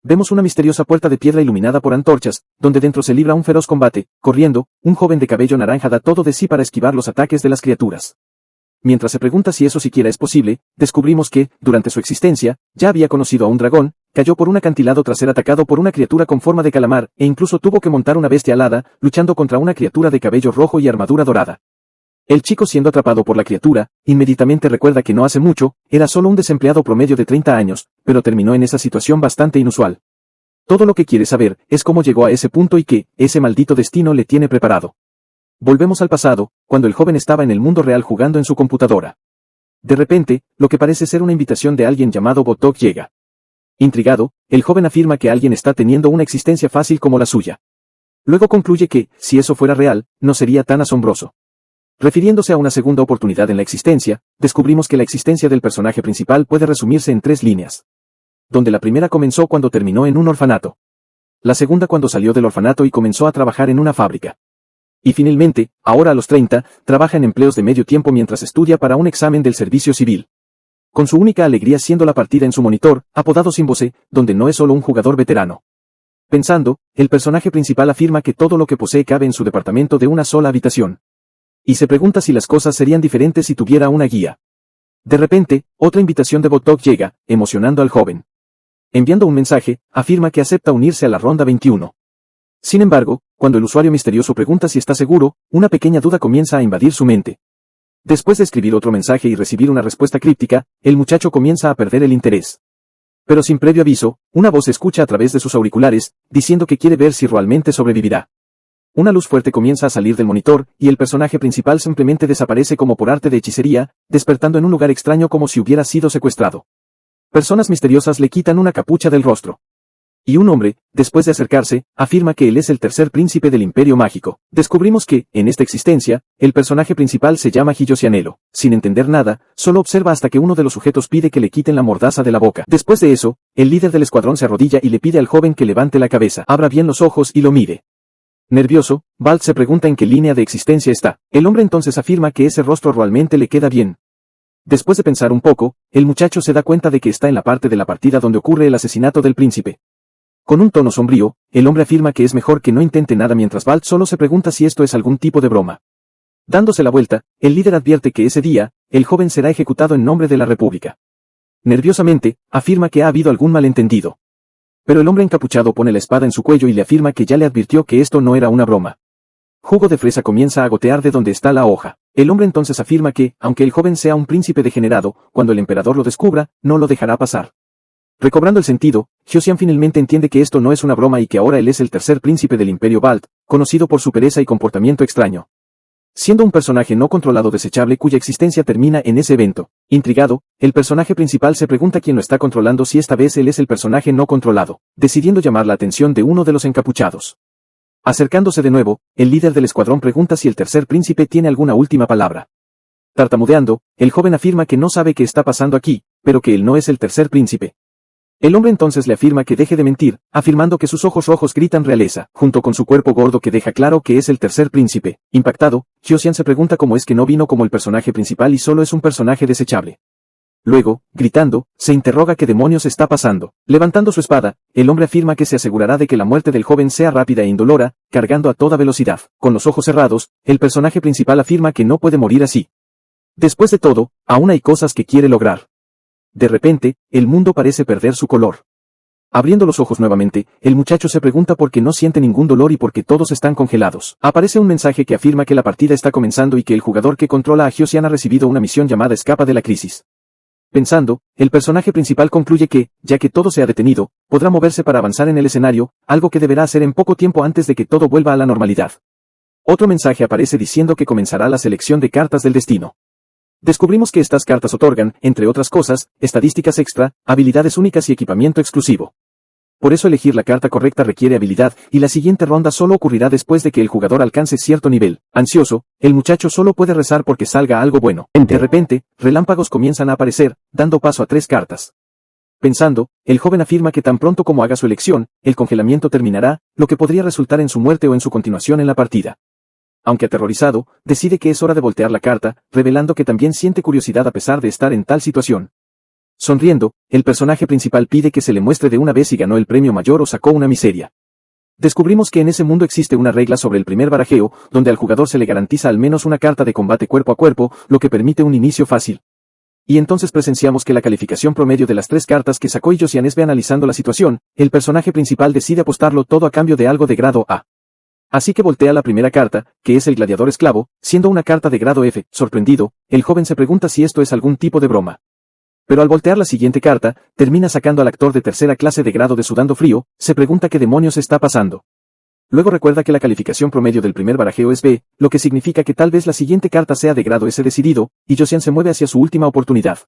vemos una misteriosa puerta de piedra iluminada por antorchas, donde dentro se libra un feroz combate. Corriendo, un joven de cabello naranja da todo de sí para esquivar los ataques de las criaturas. Mientras se pregunta si eso siquiera es posible, descubrimos que, durante su existencia, ya había conocido a un dragón, cayó por un acantilado tras ser atacado por una criatura con forma de calamar, e incluso tuvo que montar una bestia alada, luchando contra una criatura de cabello rojo y armadura dorada. El chico, siendo atrapado por la criatura, inmediatamente recuerda que no hace mucho, era solo un desempleado promedio de 30 años, pero terminó en esa situación bastante inusual. Todo lo que quiere saber es cómo llegó a ese punto y qué ese maldito destino le tiene preparado. Volvemos al pasado, cuando el joven estaba en el mundo real jugando en su computadora. De repente, lo que parece ser una invitación de alguien llamado Botok llega. Intrigado, el joven afirma que alguien está teniendo una existencia fácil como la suya. Luego concluye que, si eso fuera real, no sería tan asombroso. Refiriéndose a una segunda oportunidad en la existencia, descubrimos que la existencia del personaje principal puede resumirse en 3 líneas. Donde la primera comenzó cuando terminó en un orfanato. La segunda cuando salió del orfanato y comenzó a trabajar en una fábrica. Y finalmente, ahora a los 30, trabaja en empleos de medio tiempo mientras estudia para un examen del servicio civil. Con su única alegría siendo la partida en su monitor, apodado Simbose, donde no es solo un jugador veterano. Pensando, el personaje principal afirma que todo lo que posee cabe en su departamento de una sola habitación. Y se pregunta si las cosas serían diferentes si tuviera una guía. De repente, otra invitación de Botok llega, emocionando al joven. Enviando un mensaje, afirma que acepta unirse a la ronda 21. Sin embargo, cuando el usuario misterioso pregunta si está seguro, una pequeña duda comienza a invadir su mente. Después de escribir otro mensaje y recibir una respuesta críptica, el muchacho comienza a perder el interés. Pero sin previo aviso, una voz se escucha a través de sus auriculares, diciendo que quiere ver si realmente sobrevivirá. Una luz fuerte comienza a salir del monitor, y el personaje principal simplemente desaparece como por arte de hechicería, despertando en un lugar extraño como si hubiera sido secuestrado. Personas misteriosas le quitan una capucha del rostro. Y un hombre, después de acercarse, afirma que él es el tercer príncipe del Imperio Mágico. Descubrimos que, en esta existencia, el personaje principal se llama Hiyosianelo. Sin entender nada, solo observa hasta que uno de los sujetos pide que le quiten la mordaza de la boca. Después de eso, el líder del escuadrón se arrodilla y le pide al joven que levante la cabeza, abra bien los ojos y lo mire. Nervioso, Balt se pregunta en qué línea de existencia está. El hombre entonces afirma que ese rostro realmente le queda bien. Después de pensar un poco, el muchacho se da cuenta de que está en la parte de la partida donde ocurre el asesinato del príncipe. Con un tono sombrío, el hombre afirma que es mejor que no intente nada mientras Balt solo se pregunta si esto es algún tipo de broma. Dándose la vuelta, el líder advierte que ese día, el joven será ejecutado en nombre de la República. Nerviosamente, afirma que ha habido algún malentendido. Pero el hombre encapuchado pone la espada en su cuello y le afirma que ya le advirtió que esto no era una broma. Jugo de fresa comienza a gotear de donde está la hoja. El hombre entonces afirma que, aunque el joven sea un príncipe degenerado, cuando el emperador lo descubra, no lo dejará pasar. Recobrando el sentido, Hyosian finalmente entiende que esto no es una broma y que ahora él es el tercer príncipe del Imperio Balt, conocido por su pereza y comportamiento extraño. Siendo un personaje no controlado desechable cuya existencia termina en ese evento. Intrigado, el personaje principal se pregunta quién lo está controlando si esta vez él es el personaje no controlado, decidiendo llamar la atención de uno de los encapuchados. Acercándose de nuevo, el líder del escuadrón pregunta si el tercer príncipe tiene alguna última palabra. Tartamudeando, el joven afirma que no sabe qué está pasando aquí, pero que él no es el tercer príncipe. El hombre entonces le afirma que deje de mentir, afirmando que sus ojos rojos gritan realeza, junto con su cuerpo gordo que deja claro que es el tercer príncipe. Impactado, Hyosian se pregunta cómo es que no vino como el personaje principal y solo es un personaje desechable. Luego, gritando, se interroga qué demonios está pasando. Levantando su espada, el hombre afirma que se asegurará de que la muerte del joven sea rápida e indolora, cargando a toda velocidad. Con los ojos cerrados, el personaje principal afirma que no puede morir así. Después de todo, aún hay cosas que quiere lograr. De repente, el mundo parece perder su color. Abriendo los ojos nuevamente, el muchacho se pregunta por qué no siente ningún dolor y por qué todos están congelados. Aparece un mensaje que afirma que la partida está comenzando y que el jugador que controla a Hyosian ha recibido una misión llamada Escapa de la Crisis. Pensando, el personaje principal concluye que, ya que todo se ha detenido, podrá moverse para avanzar en el escenario, algo que deberá hacer en poco tiempo antes de que todo vuelva a la normalidad. Otro mensaje aparece diciendo que comenzará la selección de cartas del destino. Descubrimos que estas cartas otorgan, entre otras cosas, estadísticas extra, habilidades únicas y equipamiento exclusivo. Por eso elegir la carta correcta requiere habilidad, y la siguiente ronda solo ocurrirá después de que el jugador alcance cierto nivel. Ansioso, el muchacho solo puede rezar porque salga algo bueno. De repente, relámpagos comienzan a aparecer, dando paso a 3 cartas. Pensando, el joven afirma que tan pronto como haga su elección, el congelamiento terminará, lo que podría resultar en su muerte o en su continuación en la partida. Aunque aterrorizado, decide que es hora de voltear la carta, revelando que también siente curiosidad a pesar de estar en tal situación. Sonriendo, el personaje principal pide que se le muestre de una vez si ganó el premio mayor o sacó una miseria. Descubrimos que en ese mundo existe una regla sobre el primer barajeo, donde al jugador se le garantiza al menos una carta de combate cuerpo a cuerpo, lo que permite un inicio fácil. Y entonces presenciamos que la calificación promedio de las 3 cartas que sacó y Josiane ve analizando la situación, el personaje principal decide apostarlo todo a cambio de algo de grado A. Así que voltea la primera carta, que es el gladiador esclavo, siendo una carta de grado F. Sorprendido, el joven se pregunta si esto es algún tipo de broma. Pero al voltear la siguiente carta, termina sacando al actor de tercera clase de grado de sudando frío, se pregunta qué demonios está pasando. Luego recuerda que la calificación promedio del primer barajeo es B, lo que significa que tal vez la siguiente carta sea de grado S decidido, y Josiane se mueve hacia su última oportunidad.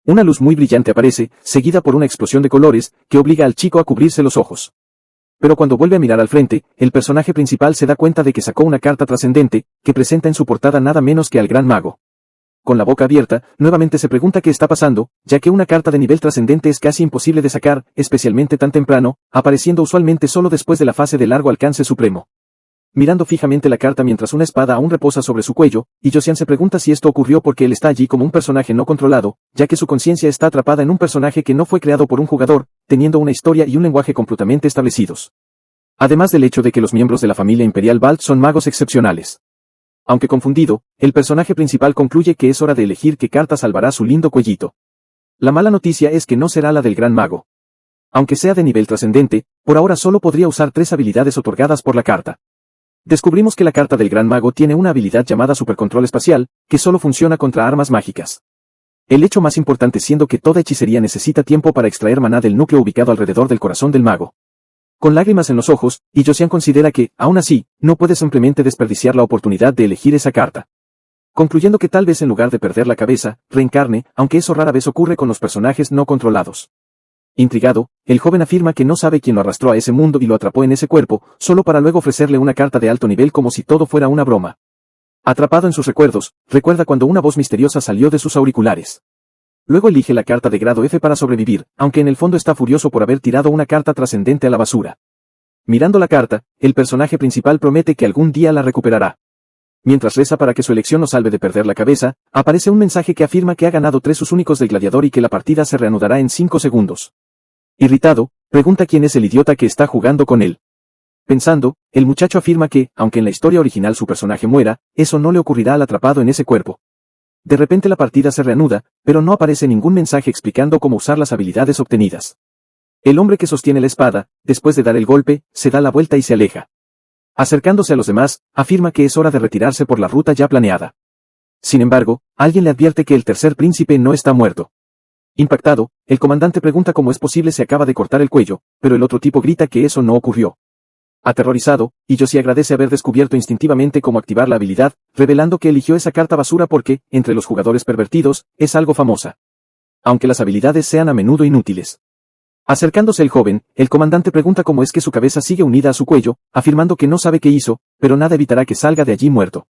Una luz muy brillante aparece, seguida por una explosión de colores, que obliga al chico a cubrirse los ojos. Pero cuando vuelve a mirar al frente, el personaje principal se da cuenta de que sacó una carta trascendente, que presenta en su portada nada menos que al Gran Mago. Con la boca abierta, nuevamente se pregunta qué está pasando, ya que una carta de nivel trascendente es casi imposible de sacar, especialmente tan temprano, apareciendo usualmente solo después de la fase de largo alcance supremo. Mirando fijamente la carta mientras una espada aún reposa sobre su cuello, y Josiane se pregunta si esto ocurrió porque él está allí como un personaje no controlado, ya que su conciencia está atrapada en un personaje que no fue creado por un jugador, teniendo una historia y un lenguaje completamente establecidos. Además del hecho de que los miembros de la familia imperial Balt son magos excepcionales. Aunque confundido, el personaje principal concluye que es hora de elegir qué carta salvará su lindo cuellito. La mala noticia es que no será la del Gran Mago. Aunque sea de nivel trascendente, por ahora solo podría usar 3 habilidades otorgadas por la carta. Descubrimos que la carta del Gran Mago tiene una habilidad llamada Supercontrol Espacial, que solo funciona contra armas mágicas. El hecho más importante siendo que toda hechicería necesita tiempo para extraer maná del núcleo ubicado alrededor del corazón del mago. Con lágrimas en los ojos, y Josiane considera que, aún así, no puede simplemente desperdiciar la oportunidad de elegir esa carta. Concluyendo que tal vez en lugar de perder la cabeza, reencarne, aunque eso rara vez ocurre con los personajes no controlados. Intrigado, el joven afirma que no sabe quién lo arrastró a ese mundo y lo atrapó en ese cuerpo, solo para luego ofrecerle una carta de alto nivel como si todo fuera una broma. Atrapado en sus recuerdos, recuerda cuando una voz misteriosa salió de sus auriculares. Luego elige la carta de grado F para sobrevivir, aunque en el fondo está furioso por haber tirado una carta trascendente a la basura. Mirando la carta, el personaje principal promete que algún día la recuperará. Mientras reza para que su elección lo salve de perder la cabeza, aparece un mensaje que afirma que ha ganado 3 sus únicos del gladiador y que la partida se reanudará en 5 segundos. Irritado, pregunta quién es el idiota que está jugando con él. Pensando, el muchacho afirma que, aunque en la historia original su personaje muera, eso no le ocurrirá al atrapado en ese cuerpo. De repente la partida se reanuda, pero no aparece ningún mensaje explicando cómo usar las habilidades obtenidas. El hombre que sostiene la espada, después de dar el golpe, se da la vuelta y se aleja. Acercándose a los demás, afirma que es hora de retirarse por la ruta ya planeada. Sin embargo, alguien le advierte que el tercer príncipe no está muerto. Impactado, el comandante pregunta cómo es posible se acaba de cortar el cuello, pero el otro tipo grita que eso no ocurrió. Aterrorizado, Yoshi agradece haber descubierto instintivamente cómo activar la habilidad, revelando que eligió esa carta basura porque, entre los jugadores pervertidos, es algo famosa. Aunque las habilidades sean a menudo inútiles. Acercándose el joven, el comandante pregunta cómo es que su cabeza sigue unida a su cuello, afirmando que no sabe qué hizo, pero nada evitará que salga de allí muerto.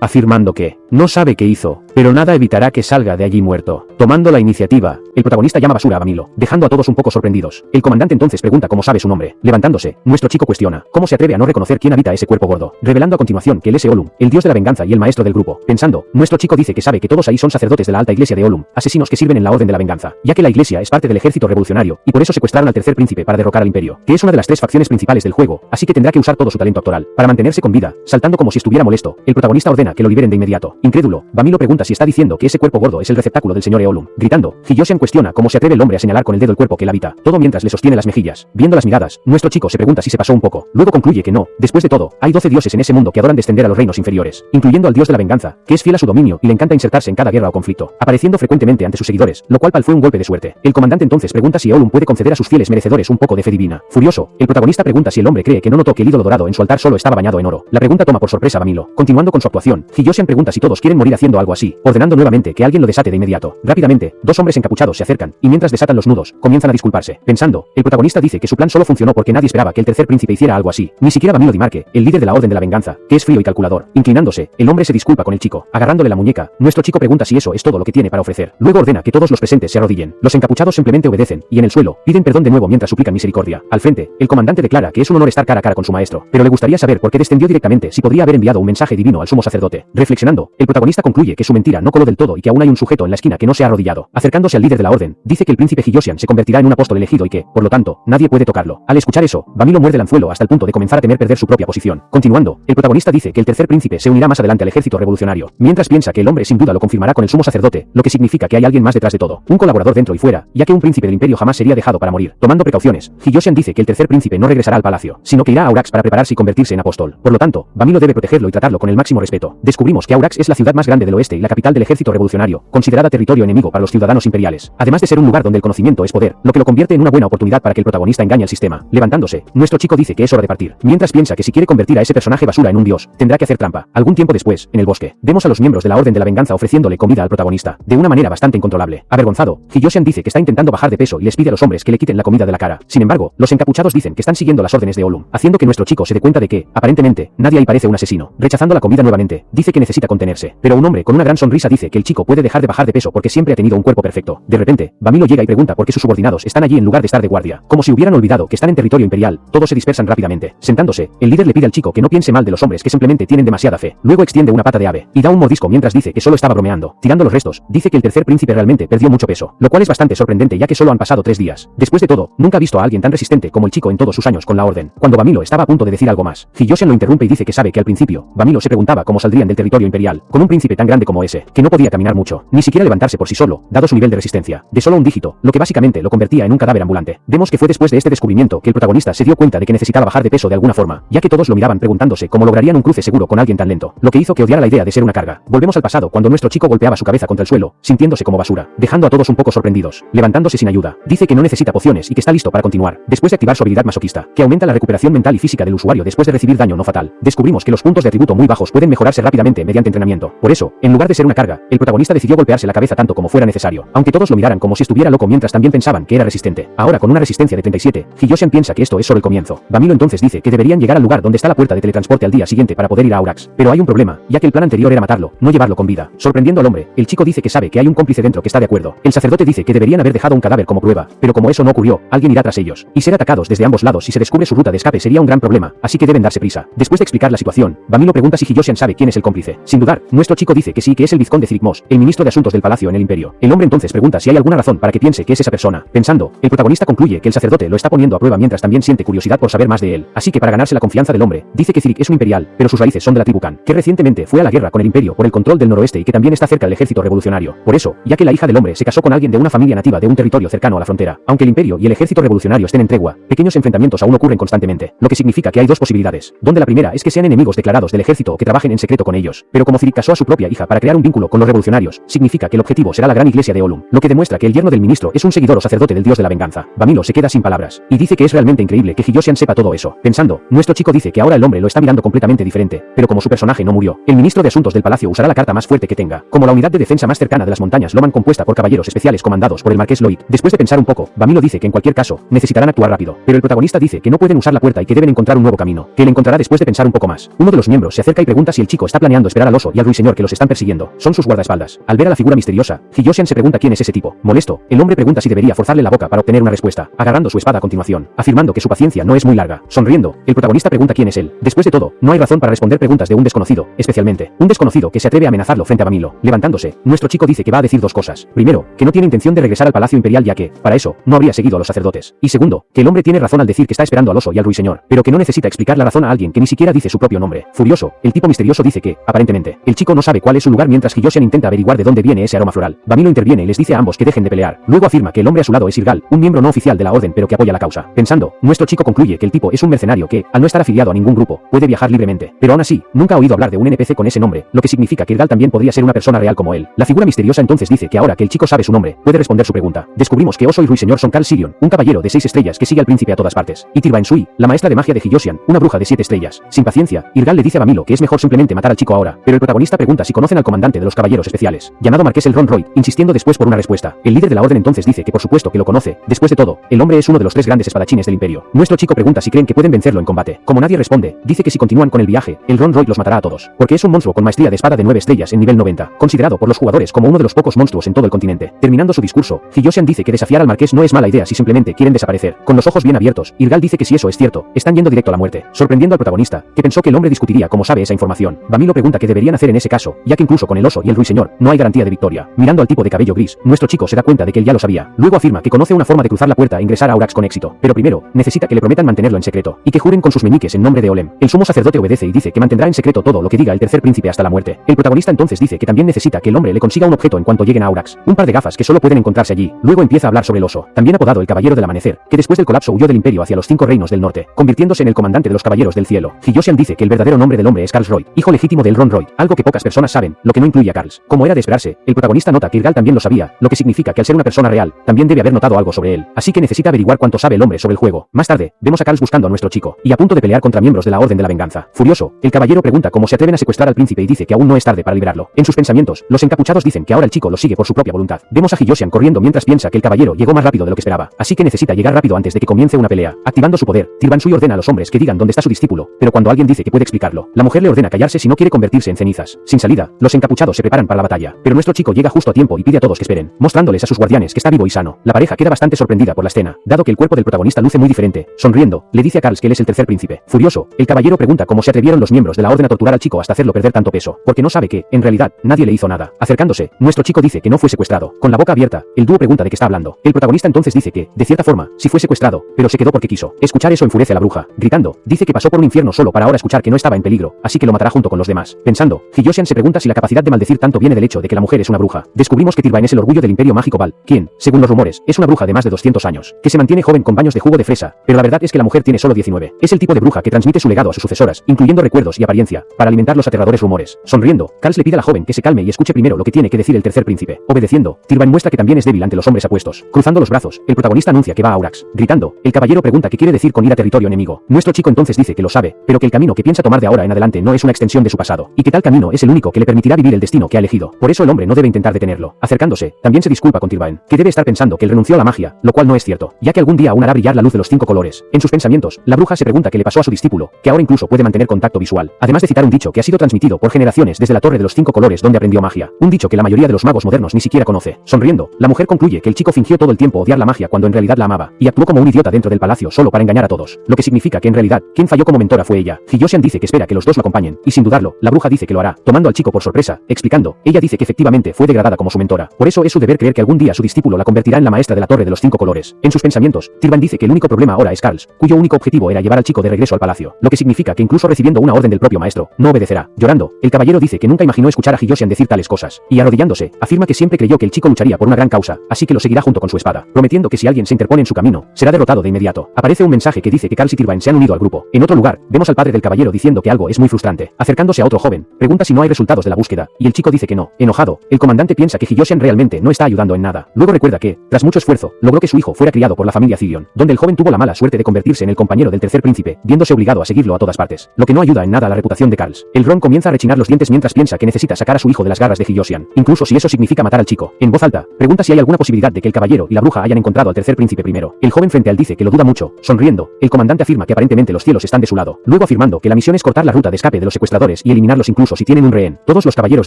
Afirmando que no sabe qué hizo, pero nada evitará que salga de allí muerto. Tomando la iniciativa, el protagonista llama basura a Bamilo, dejando a todos un poco sorprendidos. El comandante entonces pregunta cómo sabe su nombre. Levantándose, nuestro chico cuestiona cómo se atreve a no reconocer quién habita ese cuerpo gordo, revelando a continuación que él es Olum, el dios de la venganza y el maestro del grupo. Pensando, nuestro chico dice que sabe que todos ahí son sacerdotes de la alta iglesia de Olum, asesinos que sirven en la orden de la venganza, ya que la iglesia es parte del ejército revolucionario, y por eso secuestraron al tercer príncipe para derrocar al imperio, que es una de las 3 facciones principales del juego, así que tendrá que usar todo su talento actoral para mantenerse con vida. Saltando como si estuviera molesto, el protagonista ordena que lo liberen de inmediato. Incrédulo, Bamilo pregunta si está diciendo que ese cuerpo gordo es el receptáculo del señor Eolum. Gritando, Hiyoshian cuestiona cómo se atreve el hombre a señalar con el dedo el cuerpo que él habita, todo mientras le sostiene las mejillas. Viendo las miradas, nuestro chico se pregunta si se pasó un poco. Luego concluye que no. Después de todo, hay 12 dioses en ese mundo que adoran descender a los reinos inferiores, incluyendo al dios de la venganza, que es fiel a su dominio y le encanta insertarse en cada guerra o conflicto, apareciendo frecuentemente ante sus seguidores, lo cual fue un golpe de suerte. El comandante entonces pregunta si Eolum puede conceder a sus fieles merecedores un poco de fe divina. Furioso, el protagonista pregunta si el hombre cree que no notó que el ídolo dorado en su altar solo estaba bañado en oro. La pregunta toma por sorpresa a Bamilo. Continuando con su actuación, Hiyoshian pregunta si todos quieren morir haciendo algo así, ordenando nuevamente que alguien lo desate de inmediato. Rápidamente, 2 hombres encapuchados se acercan, y mientras desatan los nudos, comienzan a disculparse. Pensando, el protagonista dice que su plan solo funcionó porque nadie esperaba que el tercer príncipe hiciera algo así, ni siquiera Bamilo Dimarque, el líder de la orden de la venganza, que es frío y calculador. Inclinándose, el hombre se disculpa con el chico, agarrándole la muñeca. Nuestro chico pregunta si eso es todo lo que tiene para ofrecer. Luego ordena que todos los presentes se arrodillen. Los encapuchados simplemente obedecen, y en el suelo, piden perdón de nuevo mientras suplican misericordia. Al frente, el comandante declara que es un honor estar cara a cara con su maestro, pero le gustaría saber por qué descendió directamente si podría haber enviado un mensaje divino al sumo sacerdote. Reflexionando, el protagonista concluye que su mentira no coló del todo y que aún hay un sujeto en la esquina que no se ha arrodillado. Acercándose al líder de la orden, dice que el príncipe Hiyosian se convertirá en un apóstol elegido y que, por lo tanto, nadie puede tocarlo. Al escuchar eso, Bamilo muerde el anzuelo hasta el punto de comenzar a temer perder su propia posición. Continuando, el protagonista dice que el tercer príncipe se unirá más adelante al ejército revolucionario, mientras piensa que el hombre sin duda lo confirmará con el sumo sacerdote, lo que significa que hay alguien más detrás de todo, un colaborador dentro y fuera, ya que un príncipe del imperio jamás sería dejado para morir. Tomando precauciones, Hiyosian dice que el tercer príncipe no regresará al palacio, sino que irá a Aurax para prepararse y convertirse en apóstol. Por lo tanto, Bamilo debe protegerlo y tratarlo con el máximo respeto. Descubrimos que Aurax es la ciudad más grande del oeste y la capital del ejército revolucionario, considerada territorio enemigo para los ciudadanos imperiales, además de ser un lugar donde el conocimiento es poder, lo que lo convierte en una buena oportunidad para que el protagonista engañe al sistema. Levantándose, nuestro chico dice que es hora de partir, mientras piensa que si quiere convertir a ese personaje basura en un dios, tendrá que hacer trampa. Algún tiempo después, en el bosque, vemos a los miembros de la Orden de la Venganza ofreciéndole comida al protagonista, de una manera bastante incontrolable. Avergonzado, Hiyosian dice que está intentando bajar de peso y les pide a los hombres que le quiten la comida de la cara. Sin embargo, los encapuchados dicen que están siguiendo las órdenes de Olum, haciendo que nuestro chico se dé cuenta de que, aparentemente, nadie ahí parece un asesino. Rechazando la comida nuevamente, dice que necesita contenerse, pero un hombre con una gran sonrisa dice que el chico puede dejar de bajar de peso porque siempre ha tenido un cuerpo perfecto. De repente, Bamilo llega y pregunta por qué sus subordinados están allí en lugar de estar de guardia. Como si hubieran olvidado que están en territorio imperial, todos se dispersan rápidamente. Sentándose, el líder le pide al chico que no piense mal de los hombres que simplemente tienen demasiada fe. Luego extiende una pata de ave y da un mordisco mientras dice que solo estaba bromeando. Tirando los restos, dice que el tercer príncipe realmente perdió mucho peso, lo cual es bastante sorprendente ya que solo han pasado 3 días. Después de todo, nunca ha visto a alguien tan resistente como el chico en todos sus años con la orden. Cuando Bamilo estaba a punto de decir algo más, Hiyosian lo interrumpe y dice que sabe que al principio, Bamilo se preguntaba cómo saldrían del territorio imperial, con un príncipe tan grande como ese, que no podía caminar mucho, ni siquiera levantarse por sí solo, dado su nivel de resistencia, de solo un dígito, lo que básicamente lo convertía en un cadáver ambulante. Vemos que fue después de este descubrimiento que el protagonista se dio cuenta de que necesitaba bajar de peso de alguna forma, ya que todos lo miraban preguntándose cómo lograrían un cruce seguro con alguien tan lento, lo que hizo que odiara la idea de ser una carga. Volvemos al pasado cuando nuestro chico golpeaba su cabeza contra el suelo, sintiéndose como basura, dejando a todos un poco sorprendidos. Levantándose sin ayuda, dice que no necesita pociones y que está listo para continuar, después de activar su habilidad masoquista, que aumenta la recuperación mental y física del usuario después de recibir daño no fatal. Descubrimos que los puntos de atributo muy bajos pueden mejorarse rápidamente mediante entrenamiento. Por eso, en lugar de ser una carga, el protagonista decidió golpearse la cabeza tanto como fuera necesario, aunque todos lo miraran como si estuviera loco mientras también pensaban que era resistente. Ahora con una resistencia de 37, Hiyosian piensa que esto es solo el comienzo. Bamilo entonces dice que deberían llegar al lugar donde está la puerta de teletransporte al día siguiente para poder ir a Aurax, pero hay un problema, ya que el plan anterior era matarlo, no llevarlo con vida. Sorprendiendo al hombre, el chico dice que sabe que hay un cómplice dentro que está de acuerdo. El sacerdote dice que deberían haber dejado un cadáver como prueba, pero como eso no ocurrió, alguien irá tras ellos, y ser atacados desde ambos lados si se descubre su ruta de escape sería un gran problema, así que deben darse prisa. Después de explicar la situación, Bamilo pregunta si Hiyosian sabe quién es el cómplice. Sin dudar, nuestro chico dice que sí, que es el vizconde Zirikmos, el ministro de asuntos del palacio en el imperio. El hombre entonces pregunta si hay alguna razón para que piense que es esa persona. Pensando, el protagonista concluye que el sacerdote lo está poniendo a prueba mientras también siente curiosidad por saber más de él. Así que para ganarse la confianza del hombre, dice que Zirik es un imperial, pero sus raíces son de la tribu Khan, que recientemente fue a la guerra con el imperio por el control del noroeste y que también está cerca del ejército revolucionario. Por eso, ya que la hija del hombre se casó con alguien de una familia nativa de un territorio cercano a la frontera, aunque el imperio y el ejército revolucionario estén en tregua, pequeños enfrentamientos aún ocurren constantemente, lo que significa que hay dos posibilidades, donde la primera es que sean enemigos declarados del ejército o que trabajen en secreto con ellos, pero como Zirik casó a su propia hija para crear un vínculo con los revolucionarios, significa que el objetivo será la gran iglesia de Olum, lo que demuestra que el yerno del ministro es un seguidor o sacerdote del dios de la venganza. Bamilo se queda sin palabras, y dice que es realmente increíble que Hiyosian sepa todo eso. Pensando, nuestro chico dice que ahora el hombre lo está mirando completamente diferente, pero como su personaje no murió, el ministro de asuntos del palacio usará la carta más fuerte que tenga, como la unidad de defensa más cercana de las montañas Loman compuesta por caballeros especiales comandados por el marqués Lloyd. Después de pensar un poco, Bamilo dice que en cualquier caso, necesitarán actuar rápido, pero el protagonista dice que no pueden usar la puerta y que deben encontrar un nuevo camino, que él encontrará después de pensar un poco más. Uno de los miembros se acerca y pregunta si el chico está planeando esperar al oso y al ruiseñor que los están persiguiendo. Son sus guardaespaldas. Al ver a la figura misteriosa, Hiyosian se pregunta quién es ese tipo. Molesto, el hombre pregunta si debería forzarle la boca para obtener una respuesta, agarrando su espada a continuación, afirmando que su paciencia no es muy larga. Sonriendo, el protagonista pregunta quién es él. Después de todo, no hay razón para responder preguntas de un desconocido, especialmente un desconocido que se atreve a amenazarlo frente a Bamilo. Levantándose, nuestro chico dice que va a decir dos cosas. Primero, que no tiene intención de regresar al palacio imperial ya que, para eso, no habría seguido a los sacerdotes. Y segundo, que el hombre tiene razón al decir que está esperando al oso y al ruiseñor, pero que no necesita explicar la razón a alguien que ni siquiera dice su propio nombre. Furioso, el tipo misterioso dice que, aparentemente, el chico no sabe cuál es su lugar mientras Hiyosian intenta averiguar de dónde viene ese aroma floral. Bamilo interviene y les dice a ambos que dejen de pelear. Luego afirma que el hombre a su lado es Irgal, un miembro no oficial de la orden pero que apoya la causa. Pensando, nuestro chico concluye que el tipo es un mercenario que, al no estar afiliado a ningún grupo, puede viajar libremente. Pero aún así, nunca ha oído hablar de un NPC con ese nombre, lo que significa que Irgal también podría ser una persona real como él. La figura misteriosa entonces dice que ahora que el chico sabe su nombre, puede responder su pregunta. Descubrimos que Oso y Ruiseñor son Cal Sirion, un caballero de 6 estrellas que sigue al príncipe a todas partes, y Tirva Ensui, la maestra de magia de Hiyosian, una bruja de 7 estrellas. Sin paciencia, Irgal le dice a Bamilo que es mejor simplemente matar al chico ahora, pero el protagonista pregunta si conocen al comandante de los caballeros especiales, llamado Marqués Elrond Royd, insistiendo después por una respuesta. El líder de la orden entonces dice que por supuesto que lo conoce. Después de todo, el hombre es uno de los 3 grandes espadachines del imperio. Nuestro chico pregunta si creen que pueden vencerlo en combate. Como nadie responde, dice que si continúan con el viaje, Elrond Royd los matará a todos, porque es un monstruo con maestría de espada de 9 estrellas en nivel 90, considerado por los jugadores como uno de los pocos monstruos en todo el continente. Terminando su discurso, Hiyosian dice que desafiar al marqués no es mala idea si simplemente quieren desaparecer. Con los ojos bien abiertos, Irgal dice que si eso es cierto, están yendo directo a la muerte, sorprendiendo al protagonista, que pensó que el hombre discutiría cómo sabe esa información. información. Bamilo pregunta qué deberían hacer en ese caso, ya que incluso con el oso y el ruiseñor, no hay garantía de victoria. Mirando al tipo de cabello gris, nuestro chico se da cuenta de que él ya lo sabía. Luego afirma que conoce una forma de cruzar la puerta e ingresar a Aurax con éxito. Pero primero, necesita que le prometan mantenerlo en secreto, y que juren con sus meñiques en nombre de Olem. El sumo sacerdote obedece y dice que mantendrá en secreto todo lo que diga el tercer príncipe hasta la muerte. El protagonista entonces dice que también necesita que el hombre le consiga un objeto en cuanto lleguen a Aurax. Un par de gafas que solo pueden encontrarse allí. Luego empieza a hablar sobre el oso, también apodado el Caballero del Amanecer, que después del colapso huyó del imperio hacia los 5 reinos del norte, convirtiéndose en el comandante de los Caballeros del Cielo. Hiyosian dice que el verdadero nombre del hombre es Karls Roy, hijo legítimo del Ron Roy, algo que pocas personas saben, lo que no incluye a Karls. Como era de esperarse, el protagonista nota que Irgal también lo sabía, lo que significa que al ser una persona real, también debe haber notado algo sobre él, así que necesita averiguar cuánto sabe el hombre sobre el juego. Más tarde, vemos a Karls buscando a nuestro chico, y a punto de pelear contra miembros de la Orden de la Venganza. Furioso, el caballero pregunta cómo se atreven a secuestrar al príncipe y dice que aún no es tarde para liberarlo. En sus pensamientos, los encapuchados dicen que ahora el chico lo sigue por su propia voluntad. Vemos a Hiyosian corriendo mientras piensa que el caballero llegó más rápido de lo que esperaba, así que necesita llegar rápido antes de que comience una pelea. Activando su poder, Tirbansui ordena a los hombres que digan dónde está su discípulo, pero cuando alguien dice que puede explicarlo, la mujer le ordena callarse si no quiere convertirse en cenizas. Sin salida, los encapuchados se preparan para la batalla, pero nuestro chico llega justo a tiempo y pide a todos que esperen, mostrándoles a sus guardianes que está vivo y sano. La pareja queda bastante sorprendida por la escena, dado que el cuerpo del protagonista luce muy diferente. Sonriendo, le dice a Karls que él es el tercer príncipe. Furioso, el caballero pregunta cómo se atrevieron los miembros de la orden a torturar al chico hasta hacerlo perder tanto peso, porque no sabe que, en realidad, nadie le hizo nada. Acercándose, nuestro chico dice que no fue secuestrado. Con la boca abierta, el dúo pregunta de qué está hablando. El protagonista entonces dice que, de cierta forma, sí fue secuestrado, pero se quedó porque quiso. Escuchar eso enfurece a la bruja. Gritando, dice que pasó por un infierno solo para ahora escuchar que no estaba en peligro, así que lo matará junto con los demás. Pensando, Hiyosian se pregunta si la capacidad de maldecir tanto viene del hecho de que la mujer es una bruja. Descubrimos que Tirbaen es el orgullo del Imperio Mágico Val, quien, según los rumores, es una bruja de más de 200 años, que se mantiene joven con baños de jugo de fresa, pero la verdad es que la mujer tiene solo 19. Es el tipo de bruja que transmite su legado a sus sucesoras, incluyendo recuerdos y apariencia, para alimentar los aterradores rumores. Sonriendo, Karls le pide a la joven que se calme y escuche primero lo que tiene que decir el tercer príncipe. Obedeciendo, Tirbaen muestra que también es débil ante los hombres apuestos. Cruzando los brazos, el protagonista anuncia que va a Aurax. Gritando, el caballero pregunta qué quiere decir con ir a territorio enemigo. Nuestro chico entonces dice que lo sabe, pero que el camino que piensa tomar de ahora en adelante no es una extensión de su pasado, y que tal camino es el único que le permitirá vivir el destino que ha elegido. Por eso el hombre no debe intentar detenerlo. Acercándose, también se disculpa con Tirbaen, que debe estar pensando que él renunció a la magia, lo cual no es cierto, ya que algún día aún hará brillar la luz de los 5 colores. En sus pensamientos, la bruja se pregunta qué le pasó a su discípulo, que ahora incluso puede mantener contacto visual, además de citar un dicho que ha sido transmitido por generaciones desde la Torre de los 5 colores donde aprendió magia, un dicho que la mayoría de los magos modernos ni siquiera conoce. Sonriendo, la mujer concluye que el chico fingió todo el tiempo odiar la magia cuando en realidad la amaba, y actuó como un idiota dentro del palacio solo para engañar a todos, lo que significa que en realidad, quien falló como mentora fue ella. Hiyosian dice que espera que los dos lo acompañen, y sin dudarlo, la bruja dice que lo hará, tomando al chico por sorpresa, explicando, ella dice que efectivamente fue degradada como su mentora, por eso es su deber creer que algún día su discípulo la convertirá en la maestra de la Torre de los 5 colores. En sus pensamientos, Tirbaen dice que el único problema ahora es Karls, cuyo único objetivo era llevar al chico de regreso al palacio, lo que significa que incluso recibiendo una orden del propio maestro, no obedecerá. Llorando, el caballero dice que nunca imaginó escuchar a Hiyosian decir tales cosas, y arrodillándose, afirma que siempre creyó que el chico lucharía por una gran causa, así que lo seguirá junto con su espada, prometiendo que si alguien se interpone en su camino, será derrotado de inmediato. Aparece un mensaje que dice que Karls y Tirbaen se han unido al grupo. En otro lugar, vemos al padre del caballero diciendo que algo es muy frustrante. Acercándose a otro joven, pregunta si no hay resultados de la búsqueda, y el chico dice que no. Enojado, el comandante piensa que Hiyosian realmente no está ayudando en nada. Luego recuerda que, tras mucho esfuerzo, logró que su hijo fuera criado por la familia Zillion, donde el joven tuvo la mala suerte de convertirse en el compañero del tercer príncipe, viéndose obligado a seguirlo a todas partes, lo que no ayuda en nada a la reputación de Karls. El Ron comienza a rechinar los dientes mientras piensa que necesita sacar a su hijo de las garras de Hiyosian, incluso si eso significa matar al chico. En voz alta, pregunta si hay alguna posibilidad de que el caballero y la bruja hayan encontrado al tercer príncipe primero. El joven frente a él dice que lo duda mucho. Sonriendo, el comandante afirma que aparentemente los cielos están de su lado, luego afirmando que la misión es cortar la ruta de escape de los secuestradores y eliminarlos incluso si tienen un rehén. Todos los caballeros